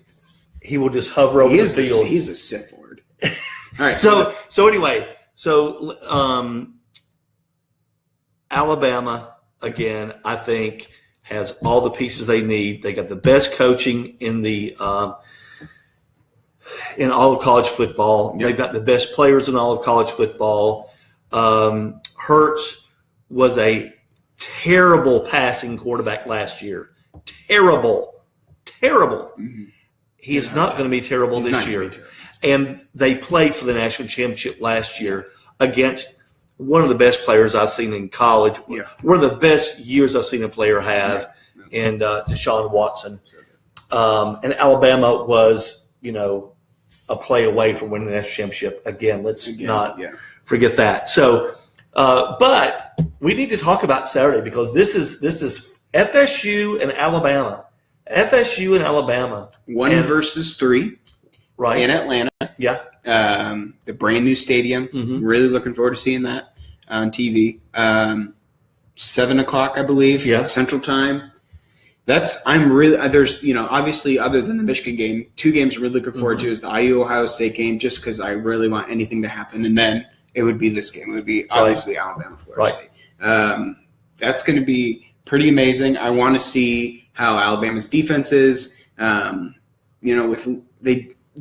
[SPEAKER 2] He will just hover over the field.
[SPEAKER 1] He's a Sith Lord. All right.
[SPEAKER 2] So anyway, Alabama, again, I think has all the pieces they need. They got the best coaching in all of college football. Yep. They've got the best players in all of college football. Hurts was a terrible passing quarterback last year. Terrible. Mm-hmm. He is not going to be terrible this year. And they played for the national championship last year against one of the best players I've seen in college. Yeah. One of the best years I've seen a player have, and Deshaun Watson. And Alabama was, a play away from winning the national championship. Again, let's not forget that. So, but we need to talk about Saturday because this is FSU and Alabama. FSU and Alabama.
[SPEAKER 1] 1 versus 3.
[SPEAKER 2] Right.
[SPEAKER 1] In Atlanta.
[SPEAKER 2] Yeah.
[SPEAKER 1] The brand new stadium. Mm-hmm. Really looking forward to seeing that on TV. 7 o'clock, I believe.
[SPEAKER 2] Yeah.
[SPEAKER 1] Central Time. There's, obviously other than the Michigan game, 2 games I'm really looking forward to is the IU Ohio State game, just because I really want anything to happen. And then it would be this game. It would be obviously Alabama, Florida State. That's going to be pretty amazing. I want to see how Alabama's defense is. They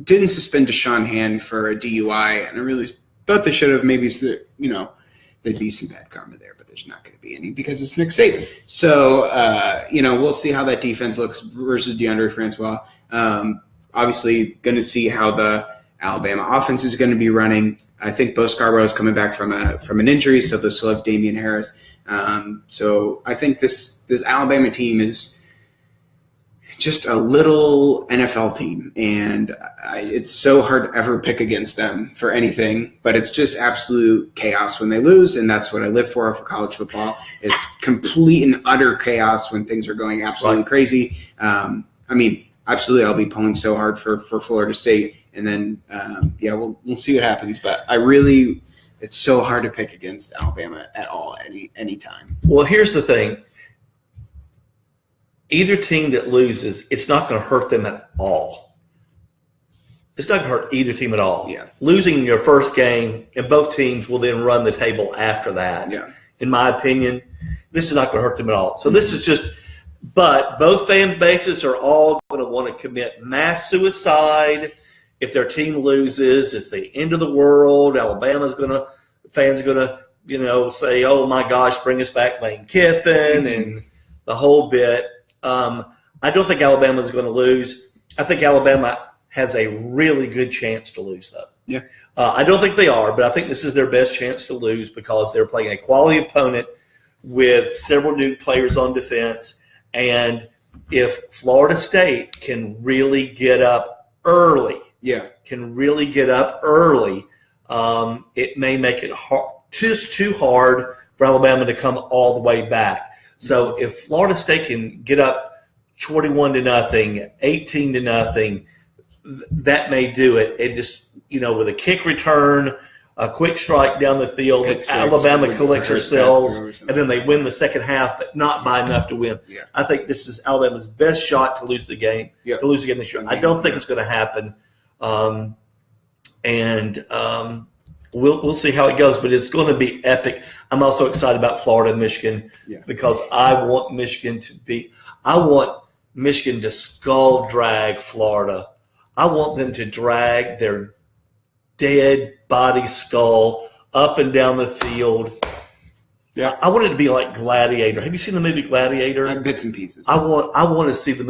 [SPEAKER 1] didn't suspend Deshaun Hand for a DUI, and I really thought they should have. Maybe there'd be some bad karma there, but there's not going to be any because it's Nick Saban. So we'll see how that defense looks versus DeAndre Francois. Obviously, going to see how the Alabama offense is going to be running. I think Bo Scarborough is coming back from an injury, so they'll still have Damian Harris. So I think this Alabama team is just a little NFL team, and it's so hard to ever pick against them for anything, but it's just absolute chaos when they lose, and that's what I live for college football, is complete and utter chaos when things are going absolutely crazy. Absolutely, I'll be pulling so hard for Florida State, and then, we'll see what happens, but it's so hard to pick against Alabama at all, any time.
[SPEAKER 2] Well, here's the thing. Either team that loses, it's not going to hurt them at all. It's not going to hurt either team at all.
[SPEAKER 1] Yeah.
[SPEAKER 2] Losing your first game, and both teams will then run the table after that.
[SPEAKER 1] Yeah.
[SPEAKER 2] In my opinion, this is not going to hurt them at all. So this is just – but both fan bases are all going to want to commit mass suicide. If their team loses, it's the end of the world. Fans are going to, say, oh, my gosh, bring us back Lane Kiffin and the whole bit. I don't think Alabama is going to lose. I think Alabama has a really good chance to lose, though.
[SPEAKER 1] Yeah.
[SPEAKER 2] I don't think they are, but I think this is their best chance to lose because they're playing a quality opponent with several new players on defense. And if Florida State can really get up early, it may make it just too hard for Alabama to come all the way back. So if Florida State can get up 21-0, 18-0, that may do it. It just, with a kick return, a quick strike down the field, Alabama collects herself, and then they win the second half, but not by enough to win. Yeah. I think this is Alabama's best shot to lose the game, this year. I don't think it's going to happen. We'll see how it goes, but it's going to be epic. I'm also excited about Florida and Michigan because I want Michigan to skull drag Florida. I want them to drag their dead body skull up and down the field. Yeah, I want it to be like Gladiator. Have you seen the movie Gladiator?
[SPEAKER 1] Bits and pieces.
[SPEAKER 2] I want to see the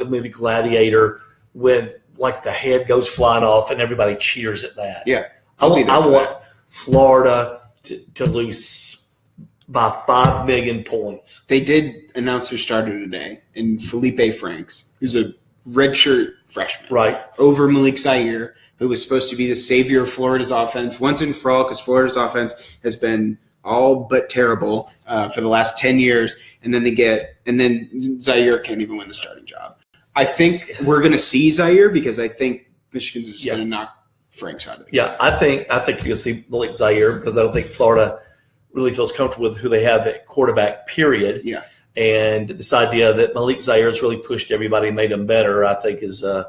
[SPEAKER 2] movie Gladiator when the head goes flying off and everybody cheers at that.
[SPEAKER 1] Yeah.
[SPEAKER 2] I want Florida to lose by 5 million points.
[SPEAKER 1] They did announce their starter today in Felipe Franks, who's a redshirt freshman.
[SPEAKER 2] Right.
[SPEAKER 1] Over Malik Zaire, who was supposed to be the savior of Florida's offense once and for all, because Florida's offense has been all but terrible for the last 10 years. And then Zaire can't even win the starting job. I think we're going to see Zaire because I think Michigan's just going to knock Franks out of it.
[SPEAKER 2] Yeah, I think you're going to see Malik Zaire because I don't think Florida really feels comfortable with who they have at quarterback, period.
[SPEAKER 1] Yeah.
[SPEAKER 2] And this idea that Malik Zaire has really pushed everybody and made them better, I think is a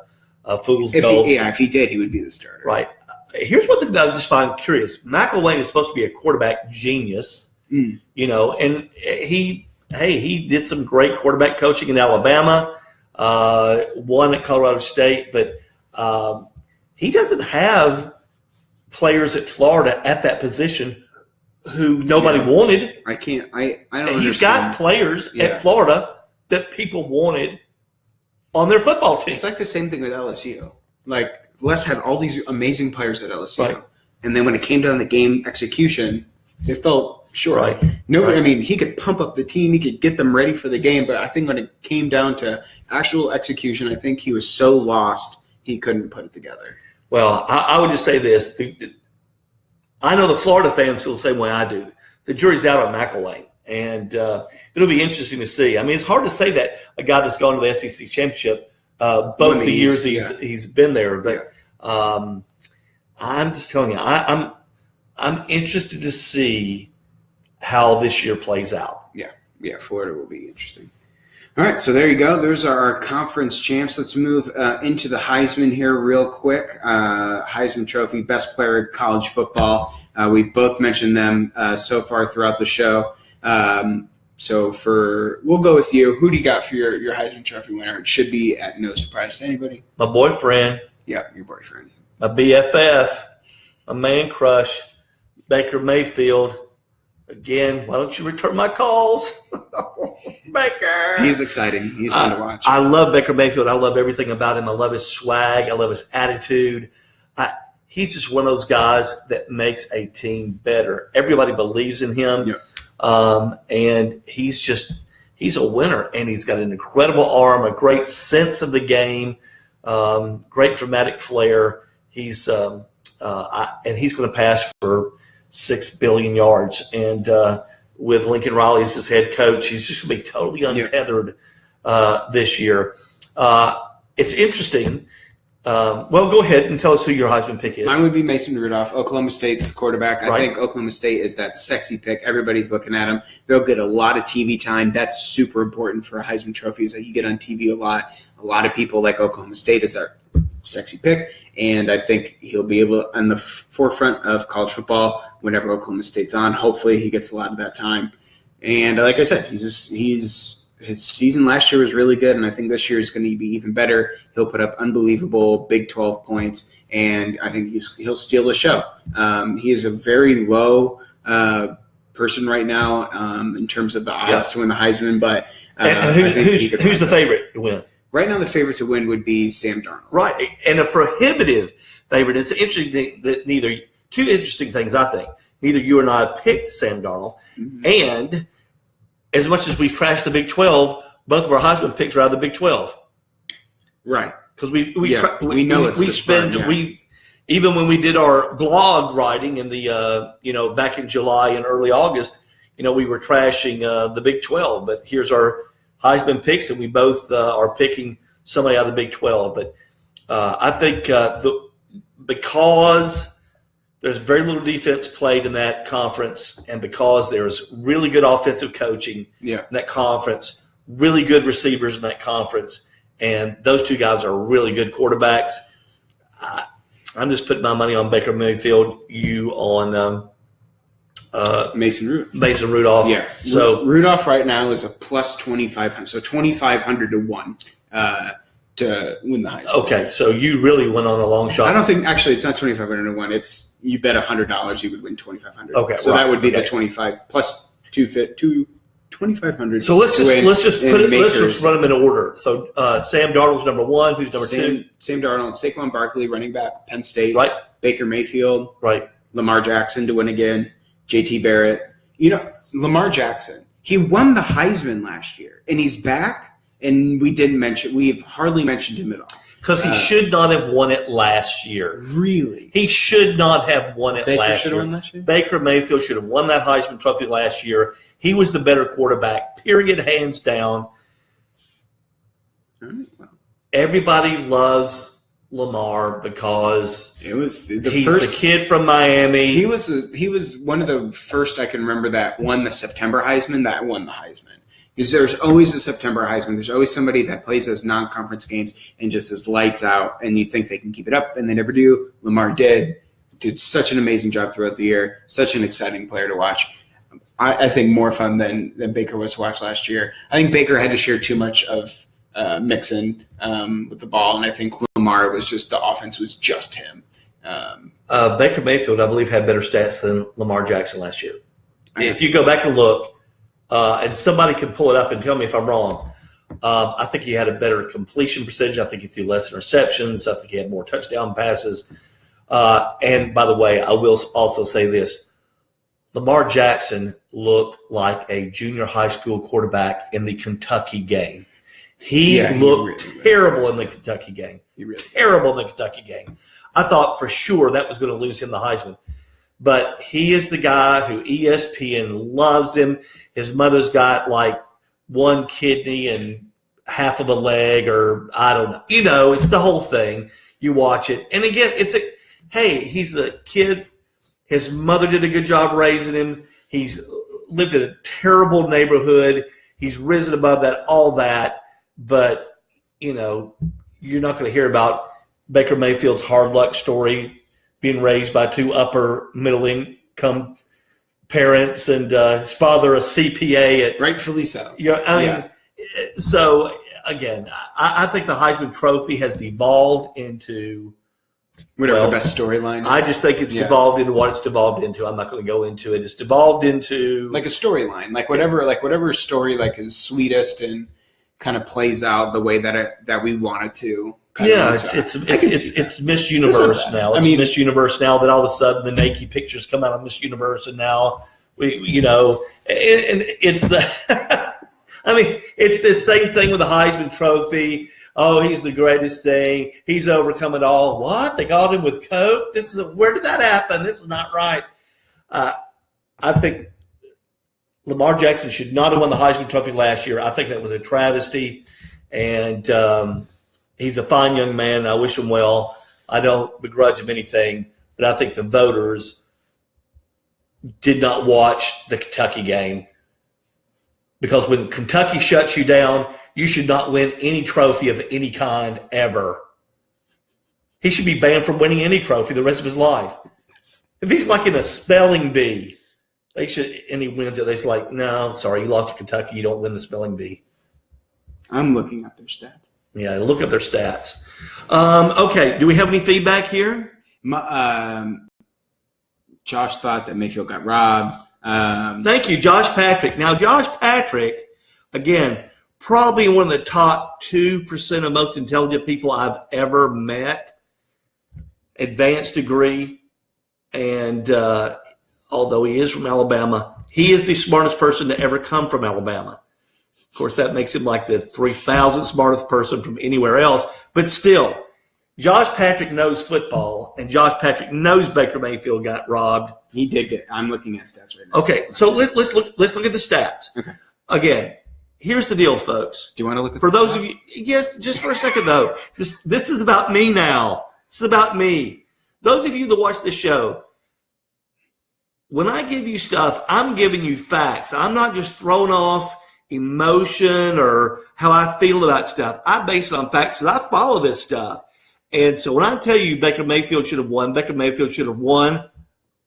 [SPEAKER 2] fool's gold.
[SPEAKER 1] If he did, he would be the starter.
[SPEAKER 2] Right. Here's one thing that I just find curious. McElwain is supposed to be a quarterback genius, and he did some great quarterback coaching in Alabama, won at Colorado State, but he doesn't have players at Florida at that position who nobody wanted.
[SPEAKER 1] I don't
[SPEAKER 2] He's got players at Florida that people wanted on their football team.
[SPEAKER 1] It's like the same thing with LSU. Les had all these amazing players at LSU.
[SPEAKER 2] Right.
[SPEAKER 1] And then when it came down to game execution, it felt short.
[SPEAKER 2] Right.
[SPEAKER 1] Nobody. I mean, he could pump up the team. He could get them ready for the game. But I think when it came down to actual execution, I think he was so lost he couldn't put it together.
[SPEAKER 2] Well, I would just say this. I know the Florida fans feel the same way I do. The jury's out on McElwain, and it'll be interesting to see. I mean, it's hard to say that a guy that's gone to the SEC championship both the years he's been there, but I'm just telling you, I'm interested to see how this year plays out.
[SPEAKER 1] Yeah, Florida will be interesting. All right, so there you go. Those are our conference champs. Let's move into the Heisman here real quick. Heisman Trophy, best player in college football. We've both mentioned them so far throughout the show. We'll go with you. Who do you got for your Heisman Trophy winner? It should be at no surprise to anybody.
[SPEAKER 2] My boyfriend.
[SPEAKER 1] Yeah, your boyfriend.
[SPEAKER 2] My BFF. My man crush. Baker Mayfield. Again, why don't you return my calls? Baker.
[SPEAKER 1] He's exciting. He's fun to watch.
[SPEAKER 2] I love Baker Mayfield. I love everything about him. I love his swag. I love his attitude. He's just one of those guys that makes a team better. Everybody believes in him.
[SPEAKER 1] Yeah.
[SPEAKER 2] And he's just he's a winner, and he's got an incredible arm, a great sense of the game, great dramatic flair. He's and he's going to pass for 6 billion yards. And with Lincoln Riley as his head coach, he's just going to be totally untethered this year. It's interesting. Well, go ahead and tell us who your Heisman pick is.
[SPEAKER 1] Mine would be Mason Rudolph, Oklahoma State's quarterback. I think Oklahoma State is that sexy pick. Everybody's looking at him. They'll get a lot of TV time. That's super important for a Heisman Trophy, is that you get on TV a lot. A lot of people like Oklahoma State as their sexy pick, and I think he'll be able on the forefront of college football whenever Oklahoma State's on. Hopefully he gets a lot of that time. And like I said, his season last year was really good, and I think this year is going to be even better. He'll put up unbelievable Big 12 points, and I think he'll steal the show. He is a very low person right now in terms of the odds to win the Heisman, but
[SPEAKER 2] who's the favorite to win?
[SPEAKER 1] Right now, the favorite to win would be Sam Darnold.
[SPEAKER 2] Right, and a prohibitive favorite. It's interesting that two interesting things, I think. Neither you and I picked Sam Darnold, and as much as we've trashed the Big 12, both of our Heisman picks are out of the Big 12.
[SPEAKER 1] Right.
[SPEAKER 2] Because we know we spend fun. Even when we did our blog writing in the back in July and early August, we were trashing the Big 12. But here's our Heisman picks, and we both are picking somebody out of the Big 12. But I think because there's very little defense played in that conference, and because there's really good offensive coaching in that conference, really good receivers in that conference, and those two guys are really good quarterbacks, I'm just putting my money on Baker Mayfield. You on
[SPEAKER 1] Mason
[SPEAKER 2] Rudolph.
[SPEAKER 1] Yeah. So Rudolph right now is a plus 2,500, so 2,500 to 1. To win the Heisman.
[SPEAKER 2] Okay, so you really went on a long shot.
[SPEAKER 1] I don't think actually it's not 2,500 to 1. It's you bet $100 you would win 2,500.
[SPEAKER 2] Okay,
[SPEAKER 1] so that would be the 25 plus 2,500.
[SPEAKER 2] So let's just run them in order. So Sam Darnold's number 1. Who's number 2?
[SPEAKER 1] Sam Darnold, Saquon Barkley, running back, Penn State.
[SPEAKER 2] Right.
[SPEAKER 1] Baker Mayfield.
[SPEAKER 2] Right.
[SPEAKER 1] Lamar Jackson to win again. JT Barrett. Lamar Jackson. He won the Heisman last year, and he's back. And we've hardly mentioned him at all.
[SPEAKER 2] Because he should not have won it last year.
[SPEAKER 1] Really?
[SPEAKER 2] He should not have won it
[SPEAKER 1] last year.
[SPEAKER 2] Baker Mayfield should have won that Heisman Trophy last year. He was the better quarterback, period, hands down.
[SPEAKER 1] All right, well.
[SPEAKER 2] Everybody loves Lamar because
[SPEAKER 1] he's
[SPEAKER 2] a kid from Miami.
[SPEAKER 1] He was one of the first I can remember that won the September Heisman, that won the Heisman. Because there's always a September Heisman. There's always somebody that plays those non-conference games and just is lights out, and you think they can keep it up, and they never do. Lamar did such an amazing job throughout the year. Such an exciting player to watch. I think more fun than Baker was to watch last year. I think Baker had to share too much of Mixon with the ball, and I think Lamar was just the offense was just him.
[SPEAKER 2] Baker Mayfield, I believe, had better stats than Lamar Jackson last year. If you go back and look, and somebody can pull it up and tell me if I'm wrong. I think he had a better completion percentage. I think he threw less interceptions. I think he had more touchdown passes. And by the way, I will also say this. Lamar Jackson looked like a junior high school quarterback in the Kentucky game. He looked terrible in the Kentucky game. Terrible in the Kentucky game. I thought for sure that was going to lose him the Heisman. But he is the guy who ESPN loves him. His mother's got like one kidney and half of a leg, or I don't know. It's the whole thing. You watch it. And again, he's a kid. His mother did a good job raising him. He's lived in a terrible neighborhood. He's risen above that, all that. But, you're not going to hear about Baker Mayfield's hard luck story, being raised by two upper middle income parents, and his father a CPA.
[SPEAKER 1] Rightfully so.
[SPEAKER 2] So again, I think the Heisman Trophy has devolved into
[SPEAKER 1] whatever the best storyline.
[SPEAKER 2] I just think it's devolved into what it's devolved into. I'm not going to go into it. It's devolved into
[SPEAKER 1] like a storyline, like whatever story is sweetest and kind of plays out the way that we want it to.
[SPEAKER 2] It's Miss Universe now. It's Miss Universe now that all of a sudden the Nike pictures come out of Miss Universe, and now and it's the. I mean, it's the same thing with the Heisman Trophy. Oh, he's the greatest thing. He's overcome it all. What? They got him with coke? Where did that happen? This is not right. I think Lamar Jackson should not have won the Heisman Trophy last year. I think that was a travesty. And he's a fine young man. I wish him well. I don't begrudge him anything. But I think the voters did not watch the Kentucky game. Because when Kentucky shuts you down, you should not win any trophy of any kind ever. He should be banned from winning any trophy the rest of his life. If he's like in a spelling bee, and he wins it, they're like, no, sorry, you lost to Kentucky. You don't win the spelling bee.
[SPEAKER 1] I'm looking up their stats.
[SPEAKER 2] Yeah, look up their stats. Okay, do we have any feedback here?
[SPEAKER 1] Josh thought that Mayfield got robbed.
[SPEAKER 2] Thank you, Josh Patrick. Now, Josh Patrick, again, probably one of the top 2% of most intelligent people I've ever met. Advanced degree. And although he is from Alabama, he is the smartest person to ever come from Alabama. Of course, that makes him like the 3,000th smartest person from anywhere else. But still, Josh Patrick knows football, and Josh Patrick knows Baker Mayfield got robbed.
[SPEAKER 1] He did get. I'm looking at stats right now.
[SPEAKER 2] Okay, so let's look at the stats.
[SPEAKER 1] Okay.
[SPEAKER 2] Again, here's the deal, folks.
[SPEAKER 1] Do you want to look at
[SPEAKER 2] for those stats? Of you? Yes, just for a second though. This is about me now. This is about me. Those of you that watch the show, when I give you stuff, I'm giving you facts. I'm not just throwing off emotion or how I feel about stuff. I base it on facts because I follow this stuff. And so when I tell you Baker Mayfield should have won, Baker Mayfield should have won,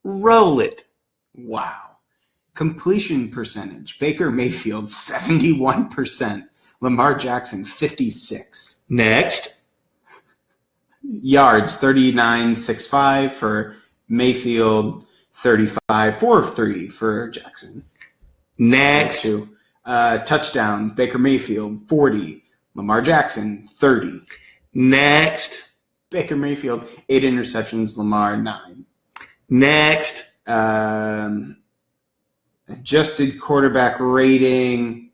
[SPEAKER 2] roll it.
[SPEAKER 1] Wow. Completion percentage. Baker Mayfield, 71%. Lamar Jackson, 56%.
[SPEAKER 2] Next.
[SPEAKER 1] Yards, 39.65 for Mayfield, 35.43 for Jackson.
[SPEAKER 2] Next.
[SPEAKER 1] So touchdown, Baker Mayfield, 40. Lamar Jackson, 30.
[SPEAKER 2] Next.
[SPEAKER 1] Baker Mayfield, 8 interceptions. Lamar, 9.
[SPEAKER 2] Next.
[SPEAKER 1] Adjusted quarterback rating,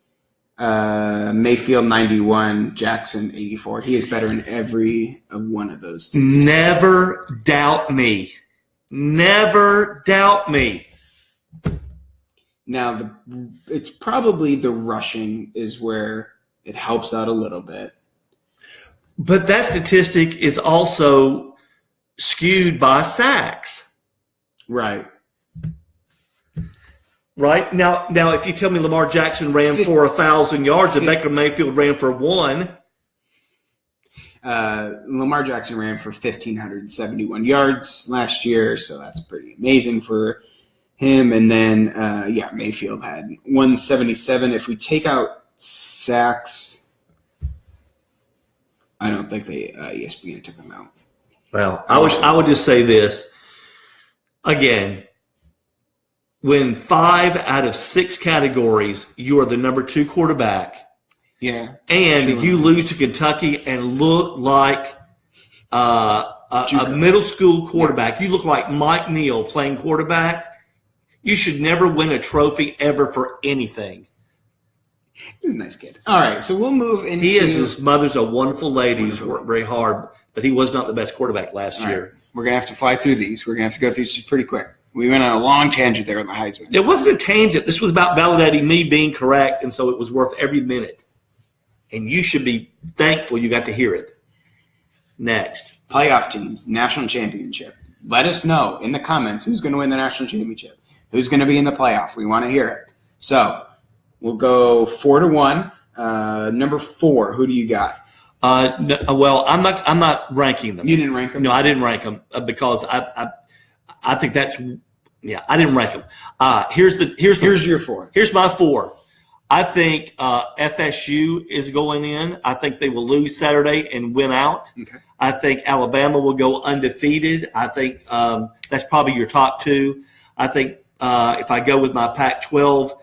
[SPEAKER 1] Mayfield, 91. Jackson, 84. He is better in every one of those statistics.
[SPEAKER 2] Never doubt me. Never doubt me.
[SPEAKER 1] Now, it's probably the rushing is where it helps out a little bit.
[SPEAKER 2] But that statistic is also skewed by sacks.
[SPEAKER 1] Right.
[SPEAKER 2] Right? Now, if you tell me Lamar Jackson ran for 1,000 yards and Baker Mayfield ran for 1.
[SPEAKER 1] Lamar Jackson ran for 1,571 yards last year, so that's pretty amazing for him. And then, Mayfield had 177. If we take out sacks, I don't think ESPN took them out.
[SPEAKER 2] Well, I would just say this. Again, when 5 out of 6 categories, you are the number 2 quarterback.
[SPEAKER 1] Yeah.
[SPEAKER 2] And you lose to Kentucky and look like a middle school quarterback. Yeah. You look like Mike Neal playing quarterback. You should never win a trophy ever for anything.
[SPEAKER 1] He's a nice kid. All right, so we'll move into –
[SPEAKER 2] He is. His mother's a wonderful lady who's worked very hard, but he was not the best quarterback last year.
[SPEAKER 1] Right. We're going to have to fly through these. We're going to have to go through these pretty quick. We went on a long tangent there on the Heisman.
[SPEAKER 2] It wasn't a tangent. This was about validating me being correct, and so it was worth every minute. And you should be thankful you got to hear it. Next.
[SPEAKER 1] Playoff teams, national championship. Let us know in the comments who's going to win the national championship. Who's going to be in the playoff? We want to hear it. So we'll go 4-1. Number 4, who do you got?
[SPEAKER 2] Well, I'm not ranking them.
[SPEAKER 1] You didn't rank them?
[SPEAKER 2] No, I didn't rank them because I think that's I didn't rank them. Here's your 4. Here's my 4. I think FSU is going in. I think they will lose Saturday and win out.
[SPEAKER 1] Okay.
[SPEAKER 2] I think Alabama will go undefeated. I think that's probably your top 2. I think if I go with my Pac-12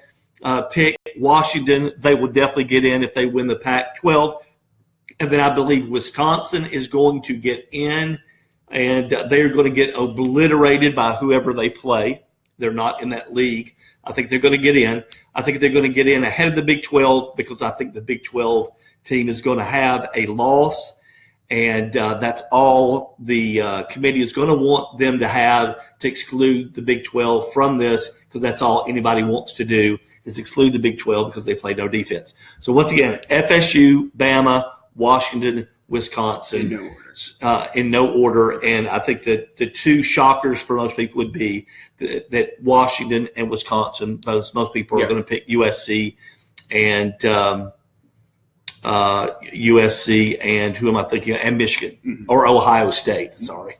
[SPEAKER 2] pick, Washington, they will definitely get in if they win the Pac-12. And then I believe Wisconsin is going to get in, and they're going to get obliterated by whoever they play. They're not in that league. I think they're going to get in. I think they're going to get in ahead of the Big 12 because I think the Big 12 team is going to have a loss, and that's all the committee is going to want them to have to exclude the Big 12 from this, because that's all anybody wants to do is exclude the Big 12 because they play no defense. So once again, FSU, Bama, Washington, Wisconsin, in no order. And I think that the two shockers for most people would be that Washington and Wisconsin. Most people are going to pick USC and who am I thinking? And Michigan or Ohio State. Sorry.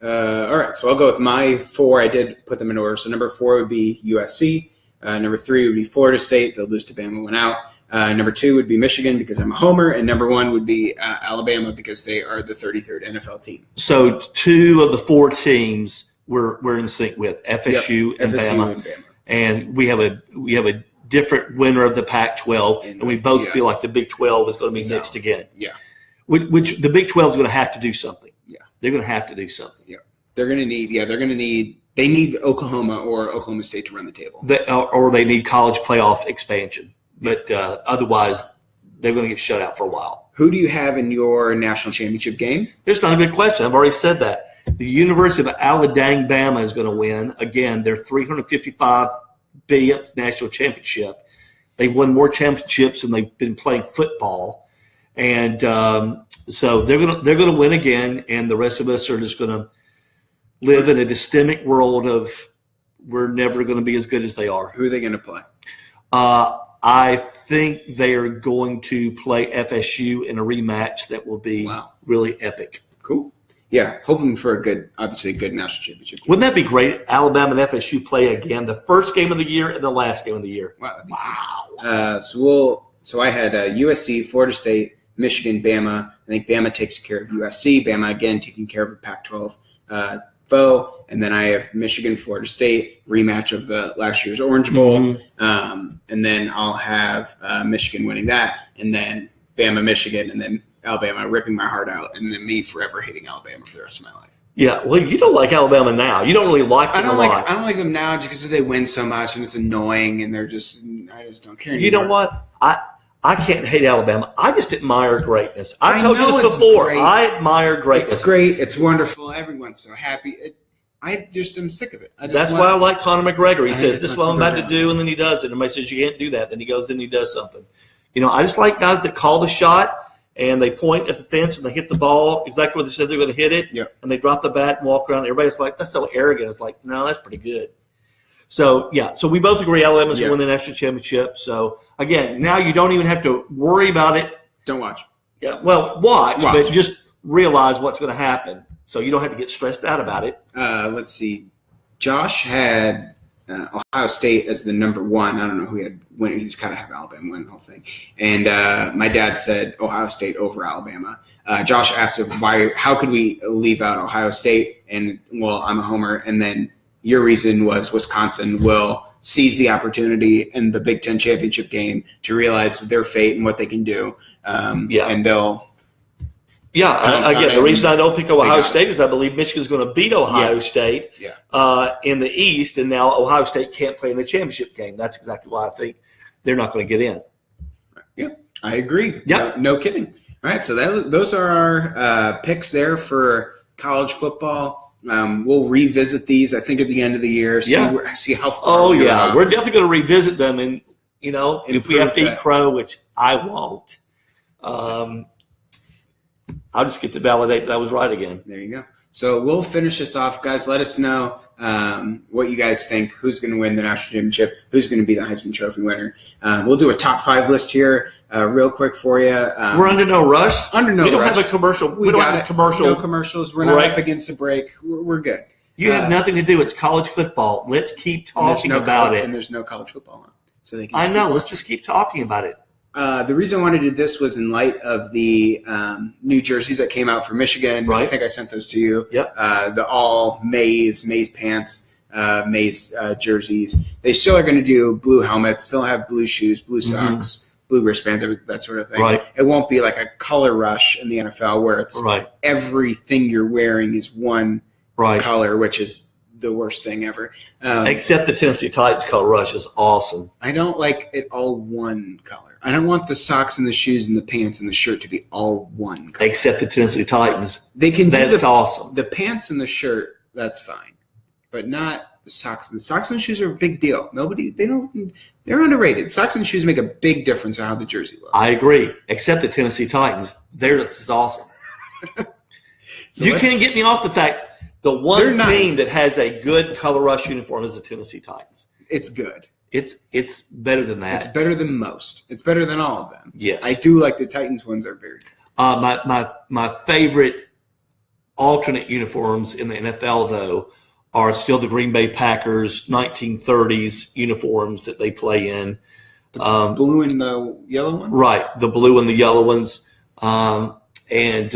[SPEAKER 1] All right, so I'll go with my 4. I did put them in order. So number 4 would be USC. Number 3 would be Florida State. They'll lose to Bama, went out. Number 2 would be Michigan because I'm a homer, and number 1 would be Alabama because they are the 33rd NFL team.
[SPEAKER 2] So 2 of the 4 teams we're in sync with FSU and Bama, and we have a different winner of the Pac-12, and we both feel like the Big 12 is going to be mixed again.
[SPEAKER 1] Yeah,
[SPEAKER 2] which the Big 12 is going to have to do something.
[SPEAKER 1] Yeah,
[SPEAKER 2] they're going to have to do something.
[SPEAKER 1] Yeah, they need Oklahoma or Oklahoma State to run the table,
[SPEAKER 2] or they need college playoff expansion. But otherwise, they're going to get shut out for a while.
[SPEAKER 1] Who do you have in your national championship game?
[SPEAKER 2] It's not a good question. I've already said that. The University of Alabama is going to win. Again, their 355 billionth national championship. They've won more championships than they've been playing football. And so they're going to win again, and the rest of us are just going to live in a dystemic world of we're never going to be as good as they are.
[SPEAKER 1] Who are they going to play?
[SPEAKER 2] I think they are going to play FSU in a rematch that will be really epic.
[SPEAKER 1] Cool. Yeah, hoping for a good national championship.
[SPEAKER 2] Wouldn't that be great? Alabama and FSU play again, the first game of the year and the last game of the year.
[SPEAKER 1] Wow. So I had USC, Florida State, Michigan, Bama. I think Bama takes care of USC. Bama again taking care of a Pac-12 foe, and then I have Michigan, Florida State, rematch of the last year's Orange Bowl, and then I'll have Michigan winning that, and then Bama, Michigan, and then Alabama ripping my heart out, and then me forever hating Alabama for the rest of my life.
[SPEAKER 2] Yeah, well, you don't like Alabama now. You don't really like them a lot.
[SPEAKER 1] I don't like them now because they win so much, and it's annoying, and I just don't care anymore.
[SPEAKER 2] You know what? I can't hate Alabama. I just admire greatness. I told you this before. Great. I admire greatness.
[SPEAKER 1] It's great. It's wonderful. Everyone's so happy. I just am sick of it.
[SPEAKER 2] That's why I like Conor McGregor. He says, this is what I'm about to do, and then he does it. Everybody says, you can't do that. Then he goes in and he does something. I just like guys that call the shot, and they point at the fence, and they hit the ball exactly where they said they're going to hit it, and they drop the bat and walk around. Everybody's like, that's so arrogant. It's like, no, that's pretty good. So we both agree Alabama's going to win the national championship. So, again, now you don't even have to worry about it.
[SPEAKER 1] Don't watch.
[SPEAKER 2] Yeah, well, watch. But just realize what's going to happen. So you don't have to get stressed out about it.
[SPEAKER 1] Let's see. Josh had Ohio State as the number 1. I don't know who he had win. He's kind of have Alabama win the whole thing. And my dad said Ohio State over Alabama. Josh asked how could we leave out Ohio State? And, well, I'm a homer. And then your reason was Wisconsin will seize the opportunity in the Big Ten championship game to realize their fate and what they can do. And they'll.
[SPEAKER 2] Yeah, again, the reason I don't pick Ohio State is I believe Michigan's going to beat Ohio State in the East, and now Ohio State can't play in the championship game. That's exactly why I think they're not going to get in.
[SPEAKER 1] Yeah, I agree.
[SPEAKER 2] Yeah,
[SPEAKER 1] no kidding. All right, so those are our picks there for college football. We'll revisit these, I think, at the end of the year. See how far.
[SPEAKER 2] Oh, yeah. We're definitely going to revisit them. And, if we have to eat crow, which I won't, I'll just get to validate that I was right again.
[SPEAKER 1] There you go. So we'll finish this off. Guys, let us know what you guys think. Who's going to win the national championship? Who's going to be the Heisman Trophy winner? We'll do a top 5 list here real quick for you.
[SPEAKER 2] We're under no rush.
[SPEAKER 1] We
[SPEAKER 2] don't have a commercial. We don't have a commercial.
[SPEAKER 1] No commercials. We're not up against a break. We're good.
[SPEAKER 2] You have nothing to do. It's college football. Let's keep talking about it.
[SPEAKER 1] And there's no college football on. So they can
[SPEAKER 2] I know. Let's just keep talking about it.
[SPEAKER 1] The reason I wanted to do this was in light of the new jerseys that came out for Michigan.
[SPEAKER 2] Right.
[SPEAKER 1] I think I sent those to you.
[SPEAKER 2] Yep.
[SPEAKER 1] The all maize pants, maize jerseys. They still are going to do blue helmets, still have blue shoes, blue socks, blue wristbands, that sort of thing.
[SPEAKER 2] Right.
[SPEAKER 1] It won't be like a color rush in the NFL where it's
[SPEAKER 2] right.
[SPEAKER 1] everything you're wearing is one color, which is the worst thing ever.
[SPEAKER 2] Except the Tennessee Titans color rush is awesome.
[SPEAKER 1] I don't like it all one color. I don't want the socks and the shoes and the pants and the shirt to be all one color.
[SPEAKER 2] Except the Tennessee Titans.
[SPEAKER 1] They can
[SPEAKER 2] That's awesome.
[SPEAKER 1] The pants and the shirt, that's fine. But not the socks. The socks and shoes are a big deal. They're underrated. Socks and shoes make a big difference on how the jersey looks.
[SPEAKER 2] I agree. Except the Tennessee Titans. This is awesome. So you can't get me off the fact the one team that has a good color rush uniform is the Tennessee Titans.
[SPEAKER 1] It's good.
[SPEAKER 2] It's better than that.
[SPEAKER 1] It's better than most. It's better than all of them.
[SPEAKER 2] Yes.
[SPEAKER 1] I do like the Titans ones are very good.
[SPEAKER 2] My favorite alternate uniforms in the NFL, though, are still the Green Bay Packers 1930s uniforms that they play in.
[SPEAKER 1] The blue and the yellow ones?
[SPEAKER 2] Right, the blue and the yellow ones. And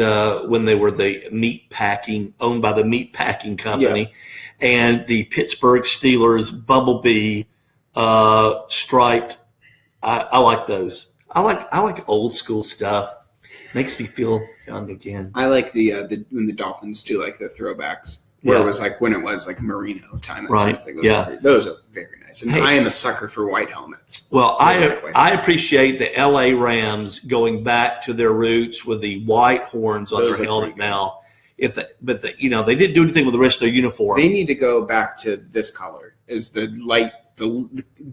[SPEAKER 2] when they were owned by the meat packing company.
[SPEAKER 1] Yeah.
[SPEAKER 2] And the Pittsburgh Steelers Bumblebee striped. I like those. I like old school stuff. Makes me feel young again.
[SPEAKER 1] I like when the Dolphins do like the throwbacks. Where it was like when it was like Merino time, that sort of thing. Those are very nice. And I am a sucker for white helmets.
[SPEAKER 2] Well, I appreciate the LA Rams going back to their roots with the white horns on their helmet now. They didn't do anything with the rest of their uniform.
[SPEAKER 1] They need to go back to this color. Is the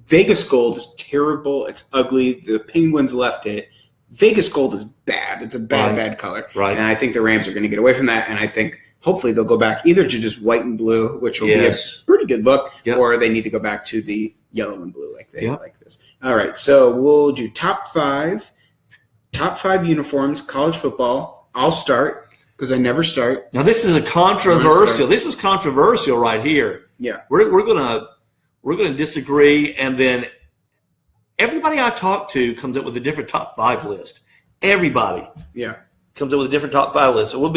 [SPEAKER 1] Vegas gold is terrible. It's ugly. The Penguins left it. Vegas gold is bad. It's a bad color.
[SPEAKER 2] Right.
[SPEAKER 1] And I think the Rams are going to get away from that. And I think hopefully they'll go back either to just white and blue, which will be a pretty good look, or they need to go back to the yellow and blue like they like this. All right, so we'll do top five uniforms, college football. I'll start because I never start.
[SPEAKER 2] Now this is controversial. This is controversial right here.
[SPEAKER 1] Yeah,
[SPEAKER 2] we're gonna disagree, and then everybody I talk to comes up with a different top five list. Everybody, comes up with a different top five list. So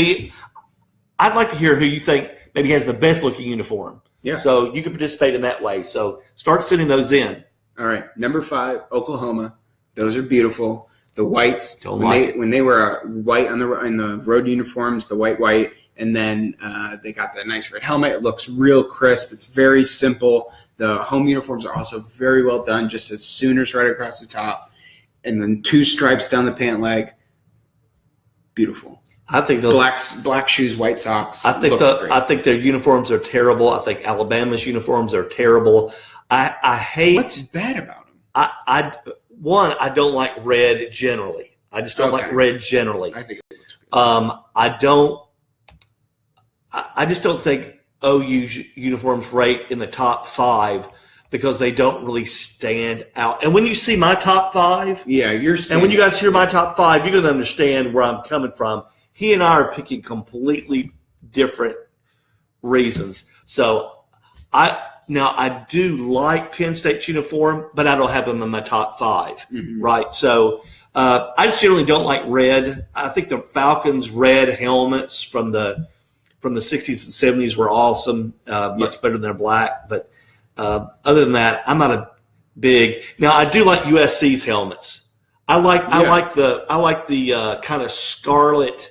[SPEAKER 2] I'd like to hear who you think maybe has the best looking uniform.
[SPEAKER 1] Yeah.
[SPEAKER 2] So you can participate in that way. So start sending those in.
[SPEAKER 1] All right. Number 5, Oklahoma. Those are beautiful. The whites. When they were white in the road uniforms, the white, and then they got the nice red helmet. It looks real crisp. It's very simple. The home uniforms are also very well done. Just as Sooners right across the top, and then 2 stripes down the pant leg. Beautiful.
[SPEAKER 2] I think those
[SPEAKER 1] black shoes, white socks.
[SPEAKER 2] I think their uniforms are terrible. I think Alabama's uniforms are terrible. I hate.
[SPEAKER 1] What's bad about them?
[SPEAKER 2] I don't like red generally. I just don't like red generally.
[SPEAKER 1] I think it looks good.
[SPEAKER 2] I just don't think OU's uniforms rate in the top 5 because they don't really stand out. And when you see my top 5, and when you guys hear my top 5, you're going to understand where I'm coming from. He and I are picking completely different reasons. So I do like Penn State's uniform, but I don't have them in my top 5, right? So I just generally don't like red. I think the Falcons' red helmets from the 60s and 70s were awesome, much better than their black. But other than that, I'm not a big. Now I do like USC's helmets. I like the kind of scarlet.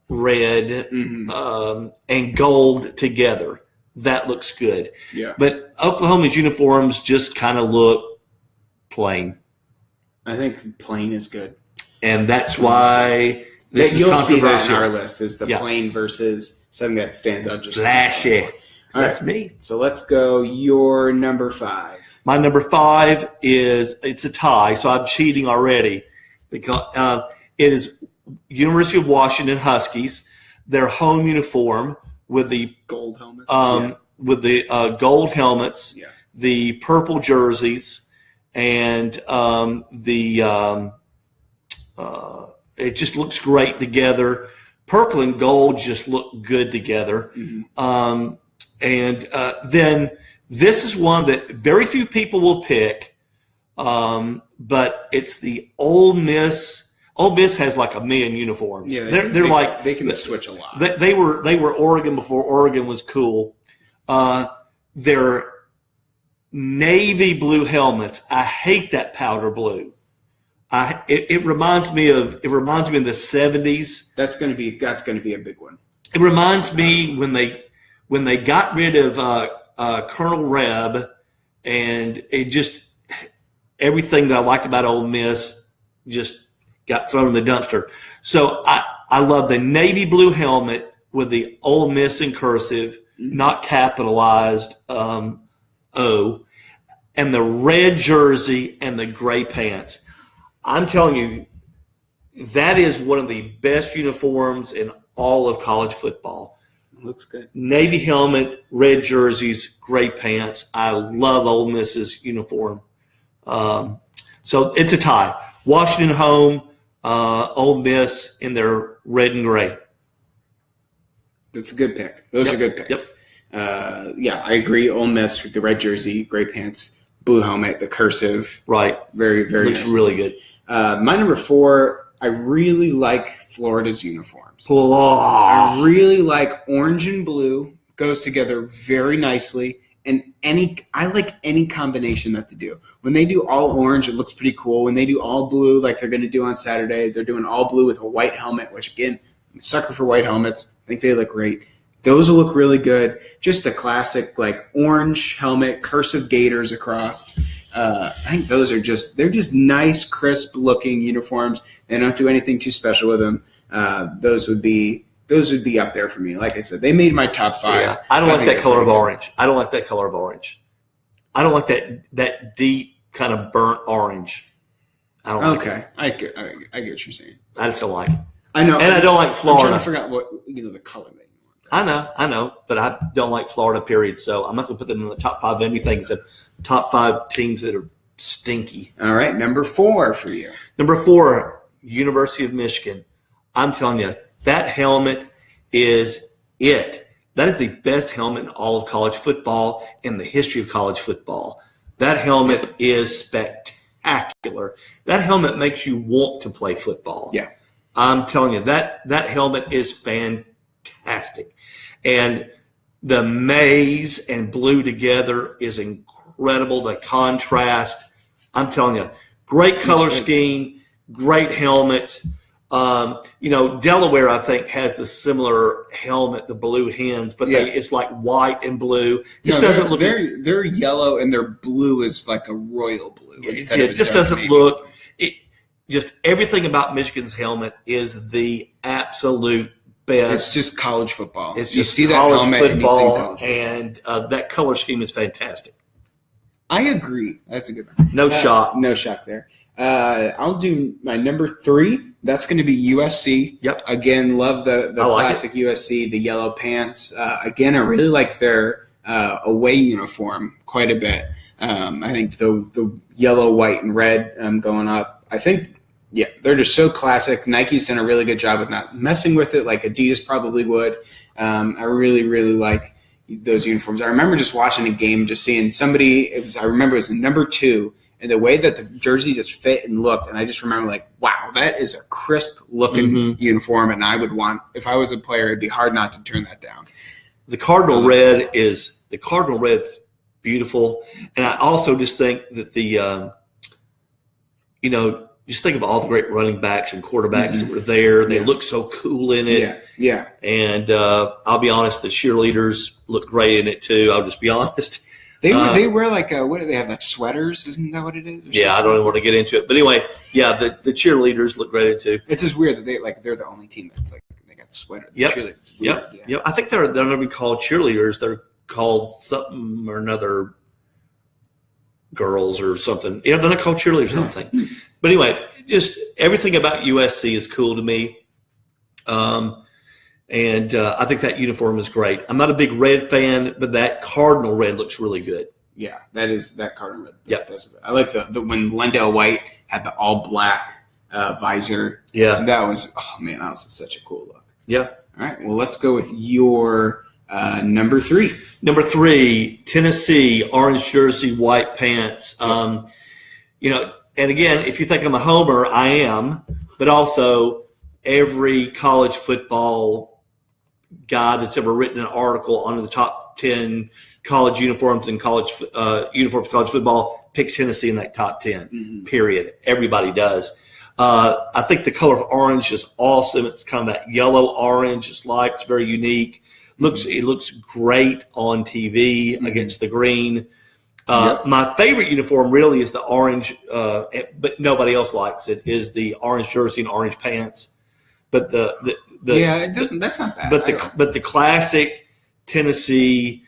[SPEAKER 2] Red and gold together. That looks good.
[SPEAKER 1] Yeah.
[SPEAKER 2] But Oklahoma's uniforms just kind of look plain.
[SPEAKER 1] I think plain is good.
[SPEAKER 2] And that's why this is controversial.
[SPEAKER 1] You'll see that in our list is the plain versus something that stands out. Just
[SPEAKER 2] flashy. That's
[SPEAKER 1] right.
[SPEAKER 2] me.
[SPEAKER 1] So let's go your number 5.
[SPEAKER 2] My number 5 it's a tie, so I'm cheating already because it is University of Washington Huskies, their home uniform with the
[SPEAKER 1] gold helmets,
[SPEAKER 2] gold helmets, the purple jerseys, and it just looks great together. Purple and gold just look good together. And then this is one that very few people will pick, but it's the Ole Miss. Ole Miss has like a million uniforms.
[SPEAKER 1] Yeah,
[SPEAKER 2] they
[SPEAKER 1] can switch a lot.
[SPEAKER 2] They were Oregon before Oregon was cool. Their navy blue helmets. I hate that powder blue. It reminds me of the 70s.
[SPEAKER 1] That's going to be a big one.
[SPEAKER 2] It reminds me when when they got rid of Colonel Reb, and it just everything that I liked about Ole Miss just got thrown in the dumpster. So I love the navy blue helmet with the Ole Miss in cursive, not capitalized O, and the red jersey and the gray pants. I'm telling you, that is one of the best uniforms in all of college football.
[SPEAKER 1] Looks good.
[SPEAKER 2] Navy helmet, red jerseys, gray pants. I love Ole Miss's uniform. So it's a tie. Washington home, Ole Miss in their red and gray.
[SPEAKER 1] That's a good pick. Those are good picks.
[SPEAKER 2] Yep.
[SPEAKER 1] Yeah, I agree. Ole Miss with the red jersey, gray pants, blue helmet, the cursive.
[SPEAKER 2] Right.
[SPEAKER 1] Very, very
[SPEAKER 2] Looks
[SPEAKER 1] nice.
[SPEAKER 2] really good.
[SPEAKER 1] My number 4, I really like Florida's uniforms.
[SPEAKER 2] Oh.
[SPEAKER 1] I really like orange and blue. Goes together very nicely. And I like any combination that they do. When they do all orange, it looks pretty cool. When they do all blue, like they're going to do on Saturday, they're doing all blue with a white helmet, which, again, I'm a sucker for white helmets. I think they look great. Those will look really good. Just the classic, like, orange helmet, cursive gators across. I think those are they're just nice, crisp-looking uniforms. They don't do anything too special with them. Those would be up there for me. Like I said, they made my top 5.
[SPEAKER 2] Yeah, I don't like that color of orange. I don't like that color of orange. I don't like that deep kind of burnt orange. I don't like it.
[SPEAKER 1] I get what you're saying.
[SPEAKER 2] I just don't like it.
[SPEAKER 1] I know.
[SPEAKER 2] And I don't like Florida.
[SPEAKER 1] I'm trying to figure out what, the color that you want.
[SPEAKER 2] I know, but I don't like Florida, period. So I'm not going to put them in the top 5 of anything except top 5 teams that are stinky.
[SPEAKER 1] All right, number 4 for you.
[SPEAKER 2] Number 4, University of Michigan. I'm telling you, that helmet is it. That is the best helmet in all of college football in the history of college football. That helmet is spectacular. That helmet makes you want to play football.
[SPEAKER 1] Yeah.
[SPEAKER 2] I'm telling you, that helmet is fantastic. And the maize and blue together is incredible. The contrast, I'm telling you, great color scheme, great helmet. Delaware, I think, has the similar helmet, the blue hens, but it's like white and blue. Doesn't look.
[SPEAKER 1] They're yellow and their blue is like a royal blue.
[SPEAKER 2] It just doesn't look. Just everything about Michigan's helmet is the absolute best.
[SPEAKER 1] It's just college football.
[SPEAKER 2] It's
[SPEAKER 1] you
[SPEAKER 2] just
[SPEAKER 1] see
[SPEAKER 2] college
[SPEAKER 1] that helmet
[SPEAKER 2] football, and that color scheme is fantastic.
[SPEAKER 1] I agree. That's a good one.
[SPEAKER 2] No shock.
[SPEAKER 1] No shock there. I'll do my number 3. That's going to be USC.
[SPEAKER 2] Yep.
[SPEAKER 1] Again, love the classic USC, the yellow pants. Again, I really like their away uniform quite a bit. I think the yellow, white, and red going up. I think, they're just so classic. Nike's done a really good job with not messing with it like Adidas probably would. I really, really like those uniforms. I remember just watching a game, just seeing somebody. I remember it was number 2. And the way that the jersey just fit and looked, and I just remember like, wow, that is a crisp-looking uniform, and I would want, if I was a player, it'd be hard not to turn that down.
[SPEAKER 2] The Cardinal Red's beautiful, and I also just think that just think of all the great running backs and quarterbacks that were there. They look so cool in it.
[SPEAKER 1] Yeah.
[SPEAKER 2] And I'll be honest, the cheerleaders look great in it too. I'll just be honest.
[SPEAKER 1] They wear like what do they have, like sweaters? Isn't that what it is?
[SPEAKER 2] Yeah, I don't even want to get into it, but anyway, the cheerleaders look great too.
[SPEAKER 1] It's just weird that they're the only team that's like they got sweaters.
[SPEAKER 2] Yep. I think they're not even called cheerleaders. They're called something or another, girls or something. Yeah, they're not called cheerleaders. I don't think. But anyway, just everything about USC is cool to me. And I think that uniform is great. I'm not a big red fan, but that Cardinal red looks really good.
[SPEAKER 1] Yeah, that Cardinal red.
[SPEAKER 2] Yeah,
[SPEAKER 1] I like the when Lendell White had the all black visor.
[SPEAKER 2] Yeah,
[SPEAKER 1] that was such a cool look.
[SPEAKER 2] Yeah.
[SPEAKER 1] All right, well, let's go with your number 3.
[SPEAKER 2] Number 3, Tennessee, orange jersey, white pants. And again, if you think I'm a homer, I am, but also every college football guy that's ever written an article on the top 10 college uniforms and college college football picks Tennessee in that top 10, period. Everybody does. I think the color of orange is awesome. It's kind of that yellow orange. It's very unique. It looks great on TV against the green. My favorite uniform really is the orange, but nobody else likes it. Is the orange jersey and orange pants. But
[SPEAKER 1] it doesn't. That's not bad.
[SPEAKER 2] But the classic Tennessee,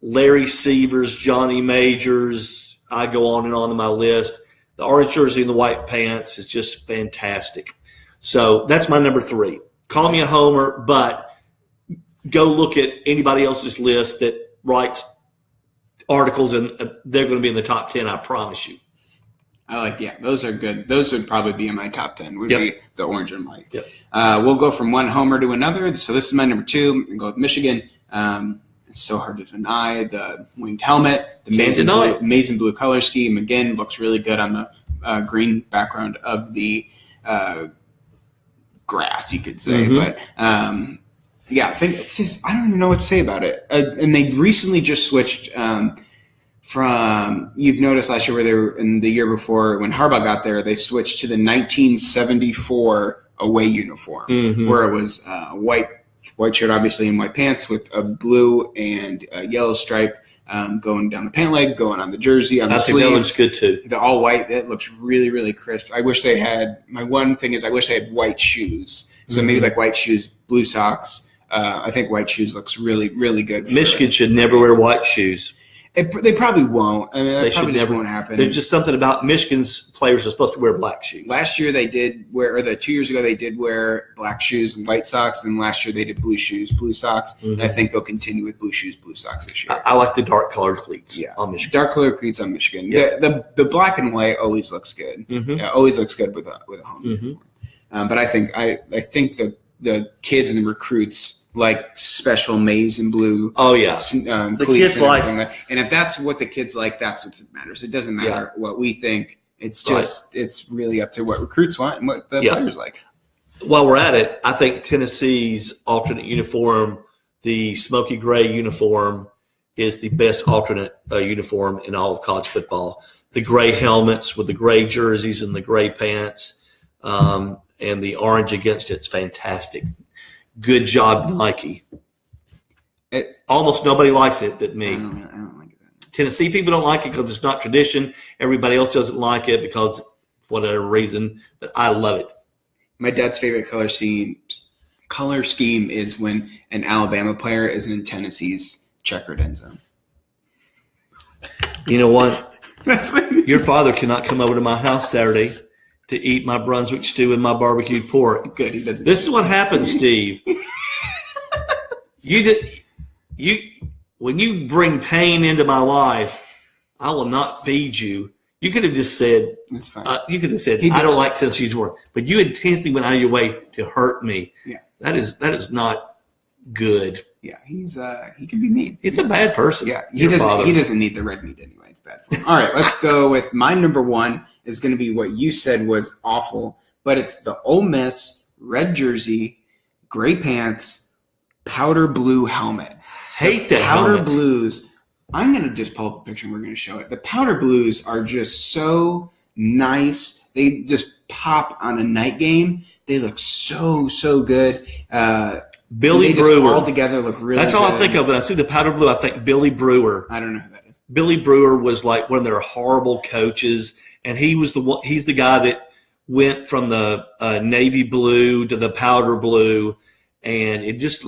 [SPEAKER 2] Larry Severs, Johnny Majors, I go on and on in my list. The orange jersey and the white pants is just fantastic. So that's my number 3. Call me a homer, but go look at anybody else's list that writes articles, and they're going to be in the top 10, I promise you.
[SPEAKER 1] Those are good. Those would probably be in my top 10, would be the orange and white.
[SPEAKER 2] Yep.
[SPEAKER 1] We'll go from one homer to another. So this is my number 2. I'm going to go with Michigan. It's so hard to deny. The winged helmet, the amazing blue color scheme, again, looks really good on the green background of the grass, you could say. But I think it's just, I don't even know what to say about it. And they recently just switched from, you've noticed last year where they were, in the year before when Harbaugh got there, they switched to the 1974 away uniform, where it was white shirt, obviously, and white pants with a blue and a yellow stripe going down the pant leg, going on the jersey, on the sleeve. I think
[SPEAKER 2] that looks good too.
[SPEAKER 1] The all white, that looks really, really crisp. I wish they had, my one thing is I wish they had white shoes. So maybe like white shoes, blue socks. I think white shoes looks really, really good.
[SPEAKER 2] Michigan should never wear white shoes.
[SPEAKER 1] They probably won't. I mean, that probably just won't happen.
[SPEAKER 2] There's just something about Michigan's players are supposed to wear black shoes.
[SPEAKER 1] Last year they did wear, or 2 years ago they did wear black shoes and white socks. And last year they did blue shoes, blue socks. And I think they'll continue with blue shoes, blue socks this year.
[SPEAKER 2] I like the dark colored cleats on Michigan.
[SPEAKER 1] Dark colored cleats on Michigan. Yeah. The black and white always looks good. Always looks good with a home uniform. But I think the kids and the recruits like special maize and blue.
[SPEAKER 2] Oh yeah, the
[SPEAKER 1] kids like that. And if that's what the kids like, that's what matters. It doesn't matter what we think. It's just it's really up to what recruits want and what the players like.
[SPEAKER 2] While we're at it, I think Tennessee's alternate uniform, the smoky gray uniform, is the best alternate uniform in all of college football. The gray helmets with the gray jerseys and the gray pants, and the orange against it's fantastic. Good job, Nike. Almost nobody likes it but me.
[SPEAKER 1] I don't like it.
[SPEAKER 2] Tennessee people don't like it because it's not tradition. Everybody else doesn't like it because of whatever reason, but I love it.
[SPEAKER 1] My dad's favorite color scheme is when an Alabama player is in Tennessee's checkered end zone.
[SPEAKER 2] You know what? Your father cannot come over to my house Saturday to eat my Brunswick stew and my barbecued pork.
[SPEAKER 1] Good, he doesn't.
[SPEAKER 2] This is what happens, Steve. When you bring pain into my life, I will not feed you. You could have just said,
[SPEAKER 1] "That's fine."
[SPEAKER 2] You could have said, "I don't like Tennessee's work," but you intentionally went out of your way to hurt me.
[SPEAKER 1] Yeah,
[SPEAKER 2] that is not good.
[SPEAKER 1] Yeah, he can be mean.
[SPEAKER 2] He's a bad person.
[SPEAKER 1] Yeah, he doesn't need the red meat anyway. It's bad for him. All right, let's go with my number 1. Is going to be what you said was awful, but it's the Ole Miss red jersey, gray pants, powder blue helmet.
[SPEAKER 2] Hate that
[SPEAKER 1] powder
[SPEAKER 2] helmet.
[SPEAKER 1] Blues. I'm going to just pull up a picture and we're going to show it. The powder blues are just so nice. They just pop on a night game. They look so good.
[SPEAKER 2] Billy Brewer.
[SPEAKER 1] All together look really good.
[SPEAKER 2] That's all I think of when I see the powder blue. I think Billy Brewer.
[SPEAKER 1] I don't know who that is.
[SPEAKER 2] Billy Brewer was like one of their horrible coaches. And he's the guy that went from the navy blue to the powder blue, and I just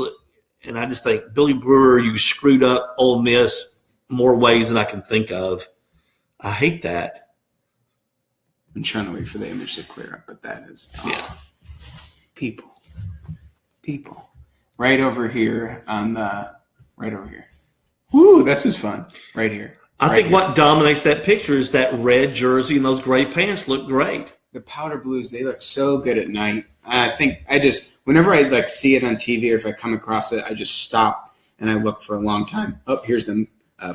[SPEAKER 2] think Billy Brewer, you screwed up Ole Miss more ways than I can think of. I hate that.
[SPEAKER 1] I'm trying to wait for the image to clear up, but that is people right over here right over here. Woo, this is fun. Right here.
[SPEAKER 2] I think what dominates that picture is that red jersey and those gray pants look great.
[SPEAKER 1] The powder blues, they look so good at night. I think whenever I see it on TV or if I come across it, I just stop and I look for a long time. Oh, here's them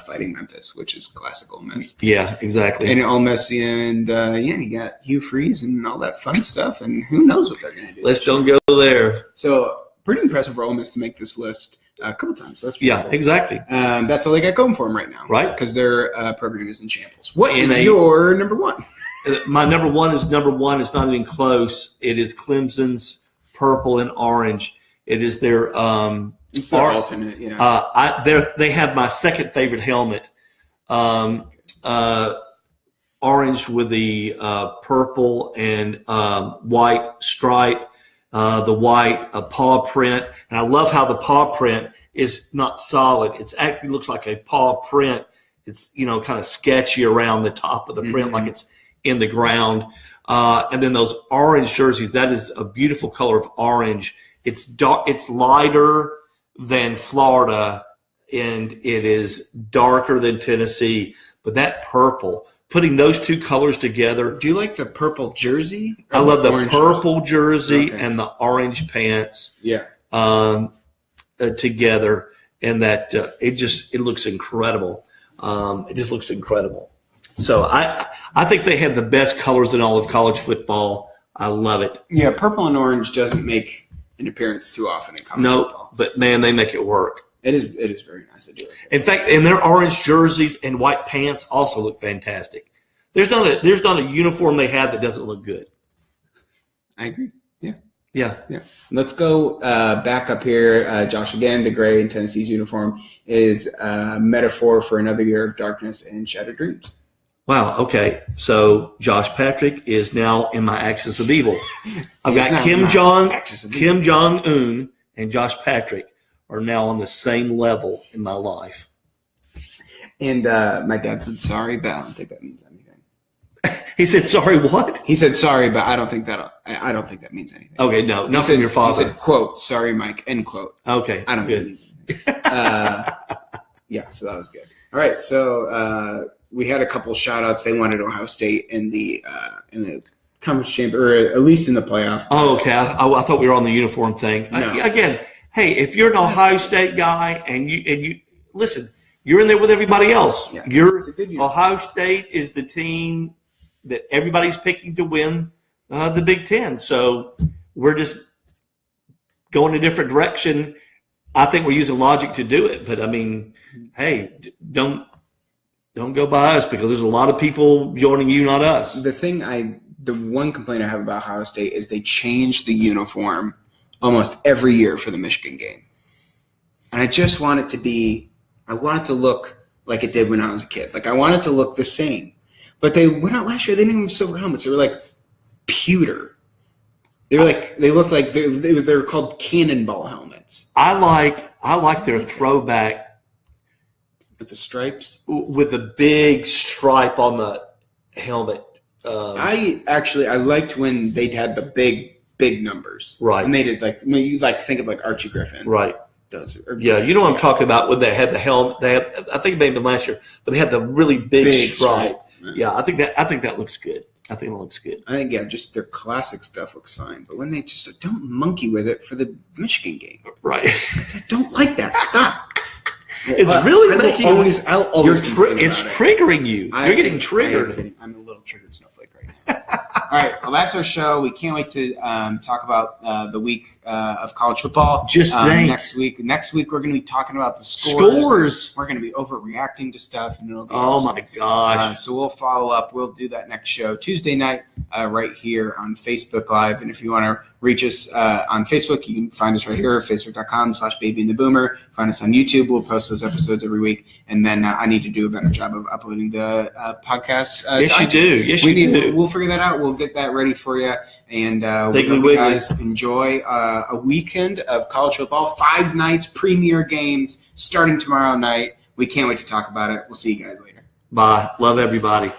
[SPEAKER 1] fighting Memphis, which is classic Ole Miss.
[SPEAKER 2] Yeah, exactly.
[SPEAKER 1] And Ole Miss, and you got Hugh Freeze and all that fun stuff, and who knows what they're going to do.
[SPEAKER 2] Let's don't go there.
[SPEAKER 1] So pretty impressive for Ole Miss to make this list a couple times. So that's cool.
[SPEAKER 2] Exactly.
[SPEAKER 1] That's all they got going for them right now.
[SPEAKER 2] Right.
[SPEAKER 1] Because their program is in shambles. What is your number 1?
[SPEAKER 2] My number one is number 1. It's not even close. It is Clemson's purple and orange. It is their
[SPEAKER 1] It's the alternate,
[SPEAKER 2] they have my second favorite helmet, orange with the purple and white stripe, the white paw print. And I love how the paw print is not solid. It actually looks like a paw print. It's, kind of sketchy around the top of the print, like it's in the ground. And then those orange jerseys, that is a beautiful color of orange. It's dark, it's lighter than Florida, and it is darker than Tennessee. But that purple, putting those two colors together.
[SPEAKER 1] Do you like the purple jersey?
[SPEAKER 2] I love the purple jersey and the orange pants.
[SPEAKER 1] Yeah.
[SPEAKER 2] Together, and that it looks incredible. It just looks incredible. So I think they have the best colors in all of college football. I love it.
[SPEAKER 1] Yeah, purple and orange doesn't make an appearance too often in college football.
[SPEAKER 2] But man, they make it work.
[SPEAKER 1] It is very nice. I do like it.
[SPEAKER 2] In fact, and their orange jerseys and white pants also look fantastic. There's not a uniform they have that doesn't look good.
[SPEAKER 1] I agree.
[SPEAKER 2] Yeah.
[SPEAKER 1] Let's go back up here. Josh, again, the gray in Tennessee's uniform is a metaphor for another year of darkness and shattered dreams.
[SPEAKER 2] Wow. Okay. So Josh Patrick is now in my axis of evil. I've got Kim Jong-un and Josh Patrick are now on the same level in my life.
[SPEAKER 1] And my dad said sorry, but I don't think that means anything.
[SPEAKER 2] He said sorry what?
[SPEAKER 1] He said sorry, but I don't think that means anything.
[SPEAKER 2] Okay, no, not from your father.
[SPEAKER 1] He said, quote, sorry, Mike, end quote.
[SPEAKER 2] Okay.
[SPEAKER 1] I don't think it means anything. Yeah, so that was good. All right, so we had a couple shout outs. They wanted Ohio State in the conference chamber, or at least in the playoff.
[SPEAKER 2] Oh, okay. I thought we were on the uniform thing.
[SPEAKER 1] No.
[SPEAKER 2] Again, hey, if you're an Ohio State guy and you listen, you're in there with everybody else.
[SPEAKER 1] Yeah.
[SPEAKER 2] Ohio State is the team that everybody's picking to win the Big Ten. So we're just going a different direction. I think we're using logic to do it. But, I mean, hey, don't go by us, because there's a lot of people joining you, not us.
[SPEAKER 1] The one complaint I have about Ohio State is they change the uniform almost every year for the Michigan game. And I just want it to look like it did when I was a kid. Like, I want it to look the same. But they went out last year. They didn't have silver helmets. They were like pewter. They looked like they were called cannonball helmets.
[SPEAKER 2] I like their throwback
[SPEAKER 1] with the stripes,
[SPEAKER 2] with the big stripe on the helmet.
[SPEAKER 1] I liked when they had the big numbers.
[SPEAKER 2] Right.
[SPEAKER 1] And they did you think of like Archie Griffin.
[SPEAKER 2] Right.
[SPEAKER 1] Yeah,
[SPEAKER 2] you know what I'm talking about when they had the helmet. I think it may have been last year, but they had the really big stripe. Right. Yeah, I think that looks good. I think it looks good.
[SPEAKER 1] I think just their classic stuff looks fine, but when they just don't monkey with it for the Michigan game,
[SPEAKER 2] right?
[SPEAKER 1] I don't like that. Stop.
[SPEAKER 2] It's really making
[SPEAKER 1] I'll always
[SPEAKER 2] it's triggering you. You're getting triggered.
[SPEAKER 1] I'm a little triggered snowflake right now. All right, well, that's our show. We can't wait to talk about the week of college football. Next week we're going to be talking about the scores. We're going to be overreacting to stuff, and it'll be awesome.
[SPEAKER 2] My gosh!
[SPEAKER 1] So we'll follow up. We'll do that next show Tuesday night, right here on Facebook Live. And if you want to reach us on Facebook, you can find us right here, facebook.com/babyandtheboomer. Find us on YouTube. We'll post those episodes every week, and then I need to do a better job of uploading the podcasts.
[SPEAKER 2] Yes, you do.
[SPEAKER 1] We'll figure that out. We'll get that ready for you, and we hope you guys enjoy a weekend of college football. 5 nights, premier games starting tomorrow night. We can't wait to talk about it. We'll see you guys later.
[SPEAKER 2] Bye. Love everybody.